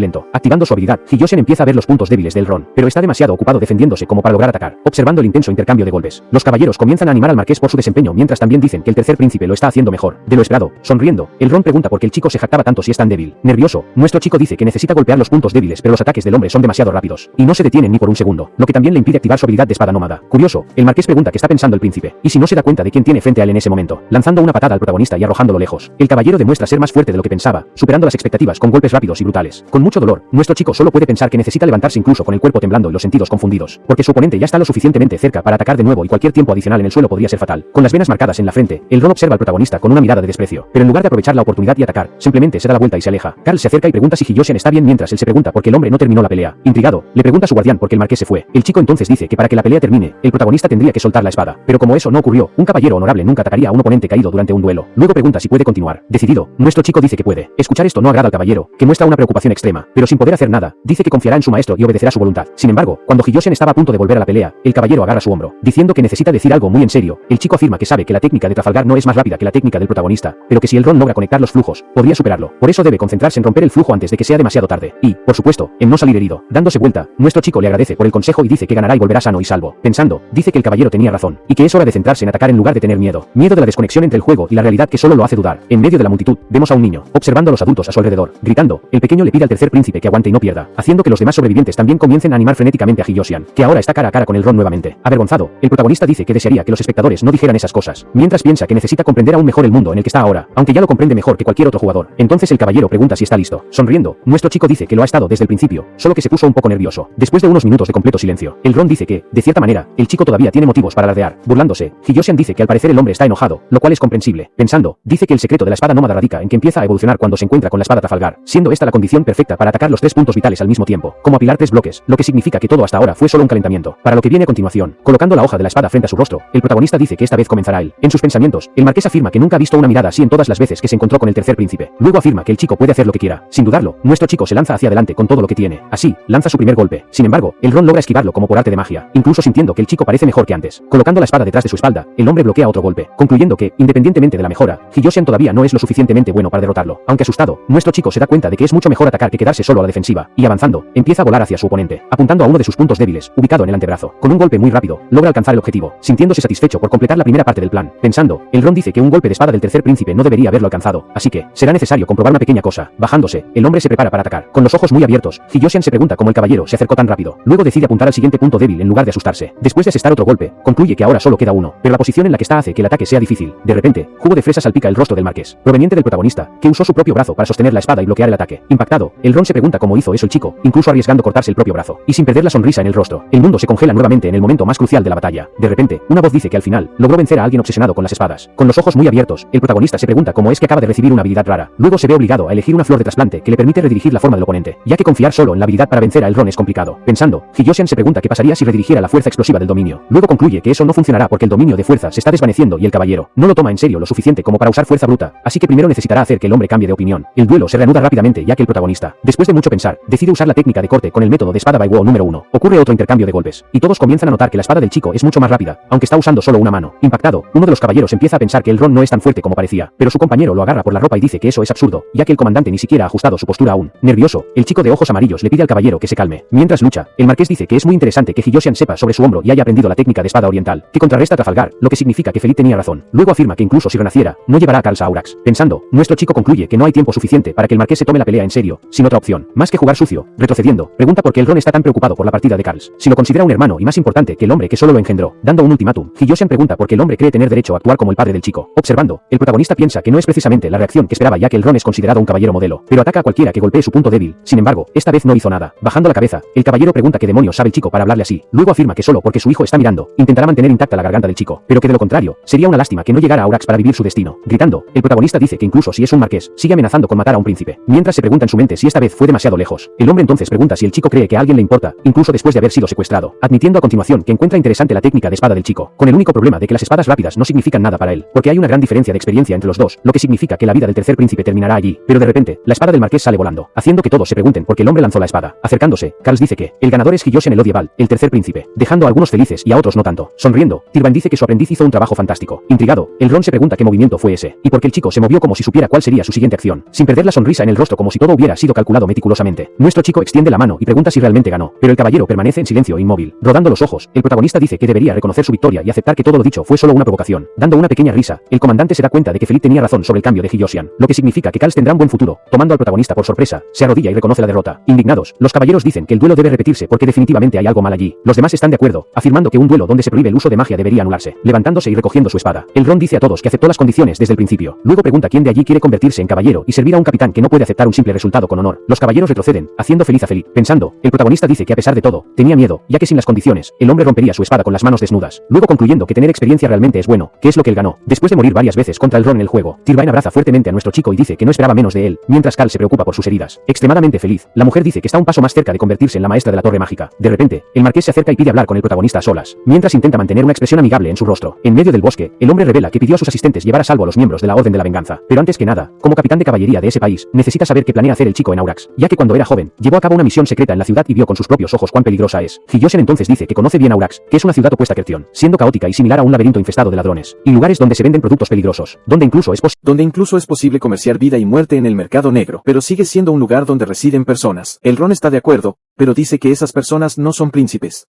lento. Activando su habilidad, Hiyoshian empieza a ver los puntos débiles del Ron, pero está demasiado ocupado defendiéndose como para lograr atacar. Observando el intenso intercambio de golpes, los caballeros comienzan a animar al marqués por su desempeño mientras también dicen que el tercer príncipe lo está haciendo mejor de lo esperado. Sonriendo, el Ron pregunta por qué el chico se jactaba tanto si es tan débil. Nervioso, nuestro chico dice que necesita golpear los puntos débiles pero los ataques del hombre son demasiado rápidos, y no se detienen ni por un segundo, lo que también le impide activar su habilidad de espada nómada. Curioso, el marqués pregunta qué está pensando el príncipe, y si no se da cuenta de quién tiene frente a él en ese momento, lanzando una patada al protagonista y arrojándolo lejos. El caballero demuestra ser más fuerte de lo que pensaba, superando las expectativas con golpes rápidos y brutales. Con mucho dolor, nuestro chico solo puede pensar que necesita levantarse incluso con el cuerpo temblando y los sentidos confundidos, porque su oponente ya está lo suficientemente cerca para atacar de nuevo y cualquier tiempo adicional en el suelo podría ser fatal. Con las venas marcadas en la frente, el Ron observa al protagonista con una mirada de desprecio, pero en lugar de aprovechar la oportunidad y atacar, simplemente se da la vuelta y se aleja. Carl se acerca y pregunta si Hiyoshian está bien mientras él se pregunta por qué el hombre no terminó la pelea. Intrigado, le pregunta a su guardián por qué el marqués se fue. El chico entonces dice que para que la pelea termine, el protagonista tendría que soltar la espada, pero como eso no ocurrió, un caballero honorable nunca atacaría a un oponente caído durante un duelo. Luego pregunta si puede continuar. Decidido, nuestro chico dice que puede. Escuchar esto no agrada al caballero, que muestra una preocupación extrema, pero sin poder hacer nada, dice que confiará en su maestro y obedecerá su voluntad. Sin embargo, cuando Hiyoshian estaba a punto de volver a la pelea, el caballero agarra su hombro, diciendo que necesita decir algo muy en serio. El chico afirma que sabe que la técnica de Trafalgar no es más rápida que la técnica del protagonista, pero que si el Ron logra conectar los flujos, podría superarlo. Por eso debe concentrarse en romper el flujo antes de que sea demasiado tarde. Y, por supuesto, en no salir herido. Dándose vuelta, nuestro chico le agradece por el consejo y dice que ganará y volverá sano y salvo. Pensando, dice que el caballero tenía razón, y que es hora de centrarse en atacar en lugar lugar de tener miedo. Miedo de la desconexión entre el juego y la realidad que solo lo hace dudar. En medio de la multitud, vemos a un niño, observando a los adultos a su alrededor, gritando. El pequeño le pide al tercer príncipe que aguante y no pierda, haciendo que los demás sobrevivientes también comiencen a animar frenéticamente a Hiyoshian, que ahora está cara a cara con el Ron nuevamente. Avergonzado, el protagonista dice que desearía que los espectadores no dijeran esas cosas, mientras piensa que necesita comprender aún mejor el mundo en el que está ahora, aunque ya lo comprende mejor que cualquier otro jugador. Entonces el caballero pregunta si está listo. Sonriendo, nuestro chico dice que lo ha estado desde el principio, solo que se puso un poco nervioso. Después de unos minutos de completo silencio, el Ron dice que, de cierta manera, el chico todavía tiene motivos para alardear. Burlándose, Hiyoshian dice que al parecer el hombre está enojado, lo cual es comprensible. Pensando, dice que el secreto de la espada nómada radica en que empieza a evolucionar cuando se encuentra con la espada Trafalgar, siendo esta la condición perfecta para atacar los tres puntos vitales al mismo tiempo, como apilar tres bloques, lo que significa que todo hasta ahora fue solo un calentamiento. Para lo que viene a continuación, colocando la hoja de la espada frente a su rostro, el protagonista dice que esta vez comenzará él. En sus pensamientos, el marqués afirma que nunca ha visto una mirada así en todas las veces que se encontró con el tercer príncipe. Luego afirma que el chico puede hacer lo que quiera. Sin dudarlo, nuestro chico se lanza hacia adelante con todo lo que tiene. Así, lanza su primer golpe. Sin embargo, el Ron logra esquivarlo como por arte de magia, incluso sintiendo que el chico parece mejor que antes. Colocando la espada detrás de su espalda, el hombre bloquea otro golpe, concluyendo que, independientemente de la mejora, Hiyoshian todavía no es lo suficientemente bueno para derrotarlo. Aunque asustado, nuestro chico se da cuenta de que es mucho mejor atacar que quedarse solo a la defensiva, y avanzando, empieza a volar hacia su oponente, apuntando a uno de sus puntos débiles, ubicado en el antebrazo. Con un golpe muy rápido, logra alcanzar el objetivo, sintiéndose satisfecho por completar la primera parte del plan. Pensando, el Ron dice que un golpe de espada del tercer príncipe no debería haberlo alcanzado, así que, será necesario comprobar una pequeña cosa. Bajándose, el hombre se prepara para atacar. Con los ojos muy abiertos, Hiyoshian se pregunta cómo el caballero se acercó tan rápido. Luego decide apuntar al siguiente punto débil en lugar de asustarse. Después de asestar otro golpe, concluye que ahora solo queda uno, pero la posición en la que está hace que el ataque sea difícil. De repente, jugo de fresa salpica el rostro del marqués, proveniente del protagonista, que usó su propio brazo para sostener la espada y bloquear el ataque. Impactado, el Ron se pregunta cómo hizo eso el chico, incluso arriesgando cortarse el propio brazo, y sin perder la sonrisa en el rostro. El mundo se congela nuevamente en el momento más crucial de la batalla. De repente, una voz dice que al final, logró vencer a alguien obsesionado con las espadas. Con los ojos muy abiertos, el protagonista se pregunta cómo es que acaba de recibir una habilidad rara. Luego se ve obligado a elegir una flor de trasplante que le permite redirigir la forma del oponente, ya que confiar solo en la habilidad para vencer a el Ron es complicado. Pensando, Hiyoshian se pregunta qué pasaría si redirigiera la fuerza explosiva del dominio. Luego concluye que eso no funcionará porque el dominio de fuerza se está desvaneciendo y el caballero no lo toma en serio lo suficiente como para usar fuerza bruta, así que primero necesitará hacer que el hombre cambie de opinión. El duelo se reanuda rápidamente ya que el protagonista, después de mucho pensar, decide usar la técnica de corte con el método de espada Baiwo número 1. Ocurre otro intercambio de golpes, y todos comienzan a notar que la espada del chico es mucho más rápida, aunque está usando solo una mano. Impactado, uno de los caballeros empieza a pensar que el Ron no es tan fuerte como parecía, pero su compañero lo agarra por la ropa y dice que eso es absurdo, ya que el comandante ni siquiera ha ajustado su postura aún. Nervioso, el chico de ojos amarillos le pide al caballero que se calme. Mientras lucha, el marqués dice que es muy interesante que Hiyoshian sepa sobre su hombro y haya aprendido la técnica de espada oriental, que contrarresta a Trafalgar, lo que significa que Felipe tenía razón. Luego afirma que incluso si renaciera, no llevará a Karls a Aurax. Pensando, nuestro chico concluye que no hay tiempo suficiente para que el marqués se tome la pelea en serio, sin otra opción, más que jugar sucio. Retrocediendo, pregunta por qué el Ron está tan preocupado por la partida de Karls, si lo considera un hermano y más importante que el hombre que solo lo engendró. Dando un ultimátum, Hiyoshian pregunta por qué el hombre cree tener derecho a actuar como el padre del chico. Observando, el protagonista piensa que no es precisamente la reacción que esperaba ya que el Ron es considerado un caballero modelo, pero ataca a cualquiera que golpee su punto débil. Sin embargo, esta vez no hizo nada. Bajando la cabeza, el caballero pregunta qué demonios sabe el chico para hablarle así. Luego afirma que solo porque su hijo está mirando, intentará mantener intacta la garganta del chico, pero que de lo contrario, sería una lástima que no llegara a Aurax para vivir su destino. Gritando, el protagonista dice que incluso si es un marqués, sigue amenazando con matar a un príncipe, mientras se pregunta en su mente si esta vez fue demasiado lejos. El hombre entonces pregunta si el chico cree que a alguien le importa, incluso después de haber sido secuestrado, admitiendo a continuación que encuentra interesante la técnica de espada del chico, con el único problema de que las espadas rápidas no significan nada para él, porque hay una gran diferencia de experiencia entre los dos, lo que significa que la vida del tercer príncipe terminará allí. Pero de repente, la espada del marqués sale volando, haciendo que todos se pregunten por qué el hombre lanzó la espada. Acercándose, Karls dice que el ganador es Hiyoshian el Odieval, el tercer príncipe, dejando a algunos felices y a otros no tanto. Sonriendo, Tirvan dice que su aprendiz hizo un trabajo fantástico. Intrigado, el Ron se pregunta qué movimiento fue ese, y por qué el chico se movió como si supiera cuál sería su siguiente acción, sin perder la sonrisa en el rostro como si todo hubiera sido calculado meticulosamente. Nuestro chico extiende la mano y pregunta si realmente ganó, pero el caballero permanece en silencio e inmóvil. Rodando los ojos, el protagonista dice que debería reconocer su victoria y aceptar que todo lo dicho fue solo una provocación. Dando una pequeña risa, el comandante se da cuenta de que Felipe tenía razón sobre el cambio de Hiyoshian, lo que significa que Karls tendrá un buen futuro. Tomando al protagonista por sorpresa, se arrodilla y reconoce la derrota. Indignados, los caballeros dicen que el duelo debe repetirse porque definitivamente hay algo mal allí. Los demás están de acuerdo, afirmando que un duelo donde se prohíbe el uso de magia debería anularse. Levantándose y recogiendo su espada, el Ron dice a todos que aceptó las condiciones desde el principio. Luego pregunta quién de allí quiere convertirse en caballero y servir a un capitán que no puede aceptar un simple resultado con honor. Los caballeros retroceden, haciendo feliz a Felipe. Pensando, el protagonista dice que a pesar de todo, tenía miedo, ya que sin las condiciones, el hombre rompería su espada con las manos desnudas. Luego concluyendo que tener experiencia realmente es bueno, que es lo que él ganó. Después de morir varias veces contra el Ron en el juego, Tirvain abraza fuertemente a nuestro chico y dice que no esperaba menos de él, mientras Karls se preocupa por sus heridas. Extremadamente feliz, la mujer dice que está un paso más cerca de convertirse en la maestra de la torre mágica. De repente, el marqués se acerca y pide hablar con el protagonista a solas, mientras intenta mantener una expresión amigable en su rostro. En medio del bosque, el hombre revela que pidió a sus asistentes llevar a salvo a los miembros de la Orden de la Venganza. Pero antes que nada, como capitán de caballería de ese país, necesita saber qué planea hacer el chico en Aurax, ya que cuando era joven, llevó a cabo una misión secreta en la ciudad y vio con sus propios ojos cuán peligrosa es. Hiyoshian entonces dice que conoce bien Aurax, que es una ciudad opuesta a Kertion, siendo caótica y similar a un laberinto infestado de ladrones, y lugares donde se venden productos peligrosos, donde incluso es posible comerciar vida y muerte en el mercado negro, pero sigue siendo un lugar donde residen personas. El Ron está de acuerdo, pero dice que esas personas no son príncipes.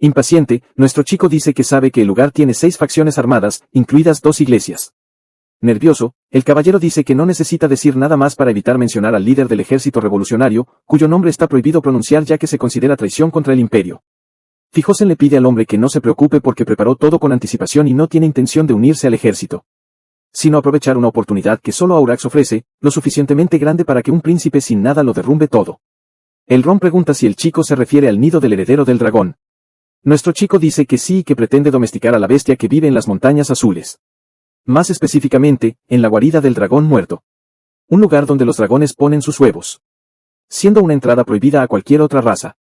Impaciente, nuestro chico dice que sabe que el lugar tiene 6 facciones armadas, incluidas 2 iglesias. Nervioso, el caballero dice que no necesita decir nada más para evitar mencionar al líder del ejército revolucionario, cuyo nombre está prohibido pronunciar ya que se considera traición contra el imperio. Fijosen le pide al hombre que no se preocupe porque preparó todo con anticipación y no tiene intención de unirse al ejército, sino aprovechar una oportunidad que solo Aurax ofrece, lo suficientemente grande para que un príncipe sin nada lo derrumbe todo. El Ron pregunta si el chico se refiere al nido del heredero del dragón. Nuestro chico dice que sí y que pretende domesticar a la bestia que vive en las montañas azules. Más específicamente, en la guarida del dragón muerto. Un lugar donde los dragones ponen sus huevos, siendo una entrada prohibida a cualquier otra raza.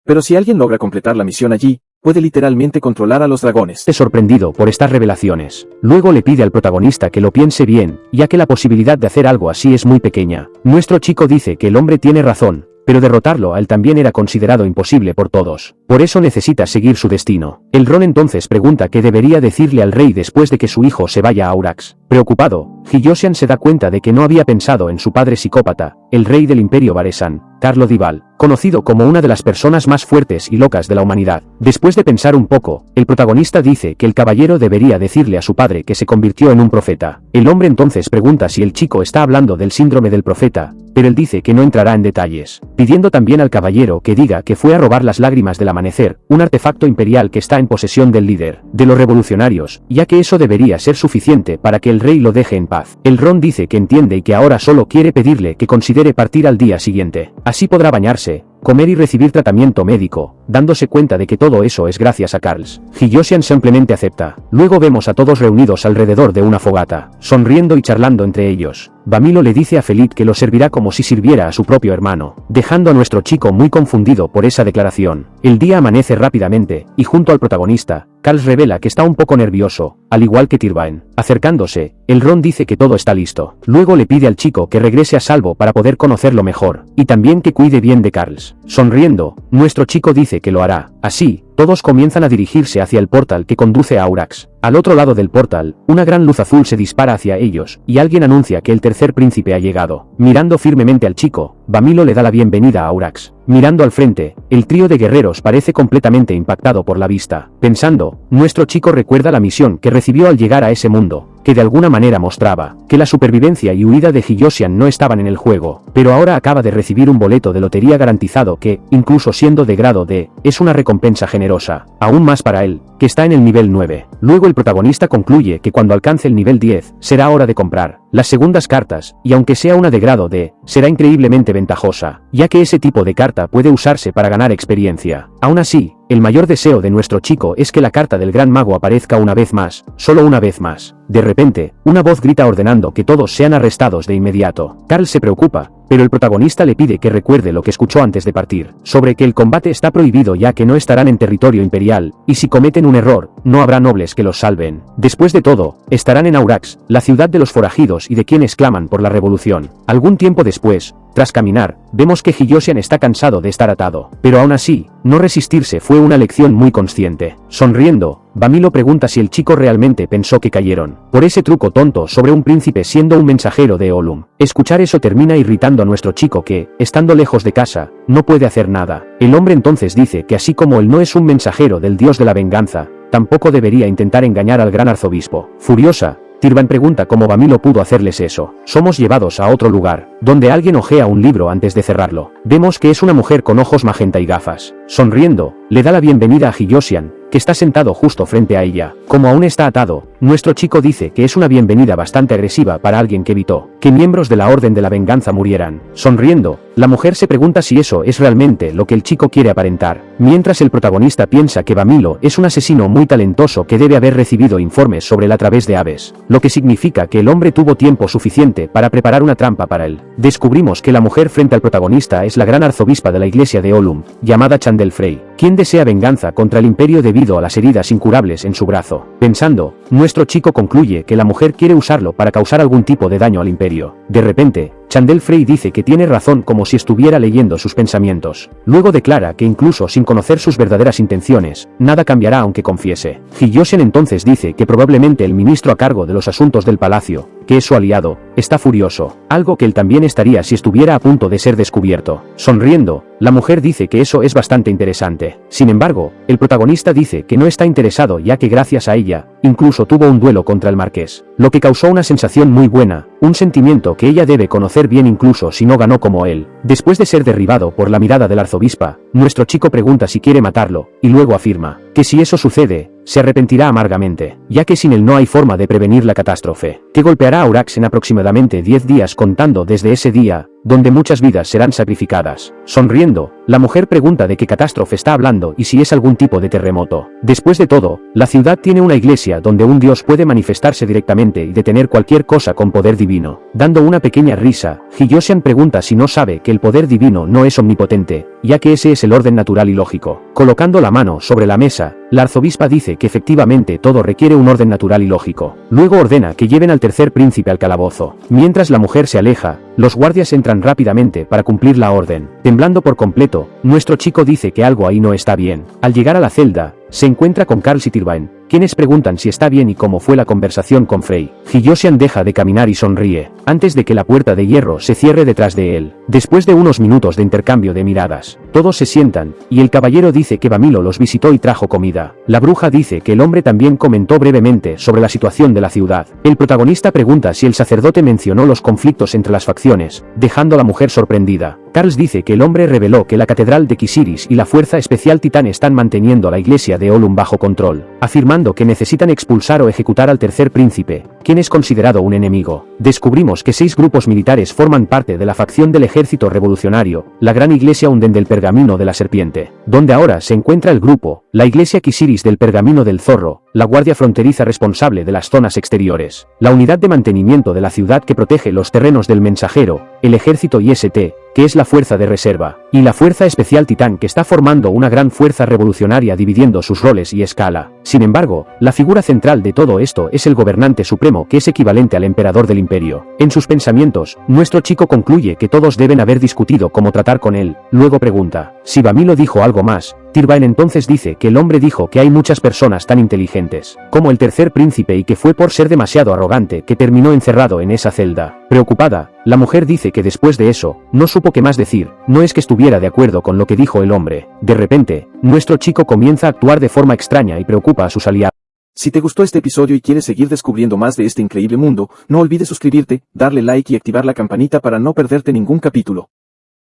Pero si alguien logra completar la misión allí, puede literalmente controlar a los dragones. Sorprendido por estas revelaciones, luego le pide al protagonista que lo piense bien, ya que la posibilidad de hacer algo así es muy pequeña. Nuestro chico dice que el hombre tiene razón, pero derrotarlo a él también era considerado imposible por todos. Por eso necesita seguir su destino. El Ron entonces pregunta qué debería decirle al rey después de que su hijo se vaya a Aurax. Preocupado, Hiyosian se da cuenta de que no había pensado en su padre psicópata, el rey del imperio Baresan, Carlo Dival, conocido como una de las personas más fuertes y locas de la humanidad. Después de pensar un poco, el protagonista dice que el caballero debería decirle a su padre que se convirtió en un profeta. El hombre entonces pregunta si el chico está hablando del síndrome del profeta, pero él dice que no entrará en detalles, pidiendo también al caballero que diga que fue a robar las lágrimas del amanecer, un artefacto imperial que está en posesión del líder de los revolucionarios, ya que eso debería ser suficiente para que el rey lo deje en paz. El Ron dice que entiende y que ahora solo quiere pedirle que considere partir al día siguiente. Así podrá bañarse, comer y recibir tratamiento médico, dándose cuenta de que todo eso es gracias a Carls. Hiyosian simplemente acepta. Luego vemos a todos reunidos alrededor de una fogata, sonriendo y charlando entre ellos. Bamilo le dice a Felipe que lo servirá como si sirviera a su propio hermano, dejando a nuestro chico muy confundido por esa declaración. El día amanece rápidamente, y junto al protagonista, Carls revela que está un poco nervioso, al igual que Tirvain. Acercándose, el Ron dice que todo está listo. Luego le pide al chico que regrese a salvo para poder conocerlo mejor, y también que cuide bien de Carls. Sonriendo, nuestro chico dice que lo hará. Así, todos comienzan a dirigirse hacia el portal que conduce a Aurax. Al otro lado del portal, una gran luz azul se dispara hacia ellos, y alguien anuncia que el tercer príncipe ha llegado. Mirando firmemente al chico, Bamilo le da la bienvenida a Aurax. Mirando al frente, el trío de guerreros parece completamente impactado por la vista. Pensando, nuestro chico recuerda la misión que recibió al llegar a ese mundo, que de alguna manera mostraba que la supervivencia y huida de Hiyosian no estaban en el juego, pero ahora acaba de recibir un boleto de lotería garantizado que, incluso siendo de grado D, es una recompensa generosa, aún más para él, que está en el nivel 9. Luego el protagonista concluye que cuando alcance el nivel 10, será hora de comprar las segundas cartas, y aunque sea una de grado D, será increíblemente ventajosa, ya que ese tipo de carta puede usarse para ganar experiencia. Aún así, el mayor deseo de nuestro chico es que la carta del gran mago aparezca una vez más, solo una vez más. De repente, una voz grita ordenando que todos sean arrestados de inmediato. Carl se preocupa, pero el protagonista le pide que recuerde lo que escuchó antes de partir, sobre que el combate está prohibido ya que no estarán en territorio imperial, y si cometen un error, no habrá nobles que los salven. Después de todo, estarán en Aurax, la ciudad de los forajidos y de quienes claman por la revolución. Algún tiempo después, tras caminar, vemos que Hiyosian está cansado de estar atado, pero aún así, no resistirse fue una lección muy consciente. Sonriendo, Bamilo pregunta si el chico realmente pensó que cayeron por ese truco tonto sobre un príncipe siendo un mensajero de Olum. Escuchar eso termina irritando a nuestro chico que, estando lejos de casa, no puede hacer nada. El hombre entonces dice que así como él no es un mensajero del dios de la venganza, tampoco debería intentar engañar al gran arzobispo. Furiosa, Tirvan pregunta cómo Bamilo pudo hacerles eso. Somos llevados a otro lugar, donde alguien hojea un libro antes de cerrarlo. Vemos que es una mujer con ojos magenta y gafas. Sonriendo, le da la bienvenida a Hiyosian, que está sentado justo frente a ella. Como aún está atado, nuestro chico dice que es una bienvenida bastante agresiva para alguien que evitó que miembros de la Orden de la Venganza murieran. Sonriendo, la mujer se pregunta si eso es realmente lo que el chico quiere aparentar, mientras el protagonista piensa que Bamilo es un asesino muy talentoso que debe haber recibido informes sobre él a través de aves, lo que significa que el hombre tuvo tiempo suficiente para preparar una trampa para él. Descubrimos que la mujer frente al protagonista es la gran arzobispa de la iglesia de Olum, llamada Chandel Frey, quien desea venganza contra el imperio debido a las heridas incurables en su brazo. Pensando, nuestro chico concluye que la mujer quiere usarlo para causar algún tipo de daño al imperio. De repente, Chandel Frey dice que tiene razón como si estuviera leyendo sus pensamientos. Luego declara que incluso sin conocer sus verdaderas intenciones, nada cambiará aunque confiese. Hiyoshin entonces dice que probablemente el ministro a cargo de los asuntos del palacio, que es su aliado, está furioso, algo que él también estaría si estuviera a punto de ser descubierto. Sonriendo, la mujer dice que eso es bastante interesante. Sin embargo, el protagonista dice que no está interesado ya que gracias a ella, incluso tuvo un duelo contra el marqués, lo que causó una sensación muy buena, un sentimiento que ella debe conocer bien incluso si no ganó como él. Después de ser derribado por la mirada del arzobispa, nuestro chico pregunta si quiere matarlo, y luego afirma que si eso sucede, se arrepentirá amargamente, ya que sin él no hay forma de prevenir la catástrofe, que golpeará a Aurax en aproximadamente 10 días contando desde ese día, donde muchas vidas serán sacrificadas. Sonriendo, la mujer pregunta de qué catástrofe está hablando y si es algún tipo de terremoto. Después de todo, la ciudad tiene una iglesia donde un dios puede manifestarse directamente y detener cualquier cosa con poder divino. Dando una pequeña risa, Hiyoshin pregunta si no sabe que el poder divino no es omnipotente, ya que ese es el orden natural y lógico. Colocando la mano sobre la mesa, la arzobispa dice que efectivamente todo requiere un orden natural y lógico. Luego ordena que lleven al tercer príncipe al calabozo. Mientras la mujer se aleja, los guardias entran rápidamente para cumplir la orden. Temblando por completo, nuestro chico dice que algo ahí no está bien. Al llegar a la celda, se encuentra con Carl y Tirvain, quienes preguntan si está bien y cómo fue la conversación con Frey. Hiyoshin deja de caminar y sonríe, antes de que la puerta de hierro se cierre detrás de él. Después de unos minutos de intercambio de miradas, todos se sientan, y el caballero dice que Bamilo los visitó y trajo comida. La bruja dice que el hombre también comentó brevemente sobre la situación de la ciudad. El protagonista pregunta si el sacerdote mencionó los conflictos entre las facciones, dejando a la mujer sorprendida. Carls dice que el hombre reveló que la catedral de Kisiris y la fuerza especial Titán están manteniendo a la iglesia de Olum bajo control, afirmando que necesitan expulsar o ejecutar al tercer príncipe, quien es considerado un enemigo. Descubrimos que 6 grupos militares forman parte de la facción del ejército revolucionario, la Gran Iglesia Unden del Pergamino de la Serpiente, donde ahora se encuentra el grupo, la Iglesia Kisiris del Pergamino del Zorro, la Guardia Fronteriza responsable de las zonas exteriores, la Unidad de Mantenimiento de la Ciudad que protege los terrenos del Mensajero, el Ejército IST, que es la Fuerza de Reserva, y la Fuerza Especial Titán que está formando una gran fuerza revolucionaria dividiendo sus roles y escala. Sin embargo, la figura central de todo esto es el gobernante supremo que es equivalente al emperador del imperio. En sus pensamientos, nuestro chico concluye que todos deben haber discutido cómo tratar con él, luego pregunta si Bamilo dijo algo más. Tirvain entonces dice que el hombre dijo que hay muchas personas tan inteligentes como el tercer príncipe y que fue por ser demasiado arrogante que terminó encerrado en esa celda. Preocupada, la mujer dice que después de eso, no supo qué más decir, no es que estuviera de acuerdo con lo que dijo el hombre. De repente, nuestro chico comienza a actuar de forma extraña y preocupa a sus aliados. Si te gustó este episodio y quieres seguir descubriendo más de este increíble mundo, no olvides suscribirte, darle like y activar la campanita para no perderte ningún capítulo.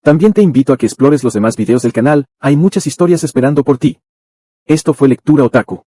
También te invito a que explores los demás videos del canal, hay muchas historias esperando por ti. Esto fue Lectura Otaku.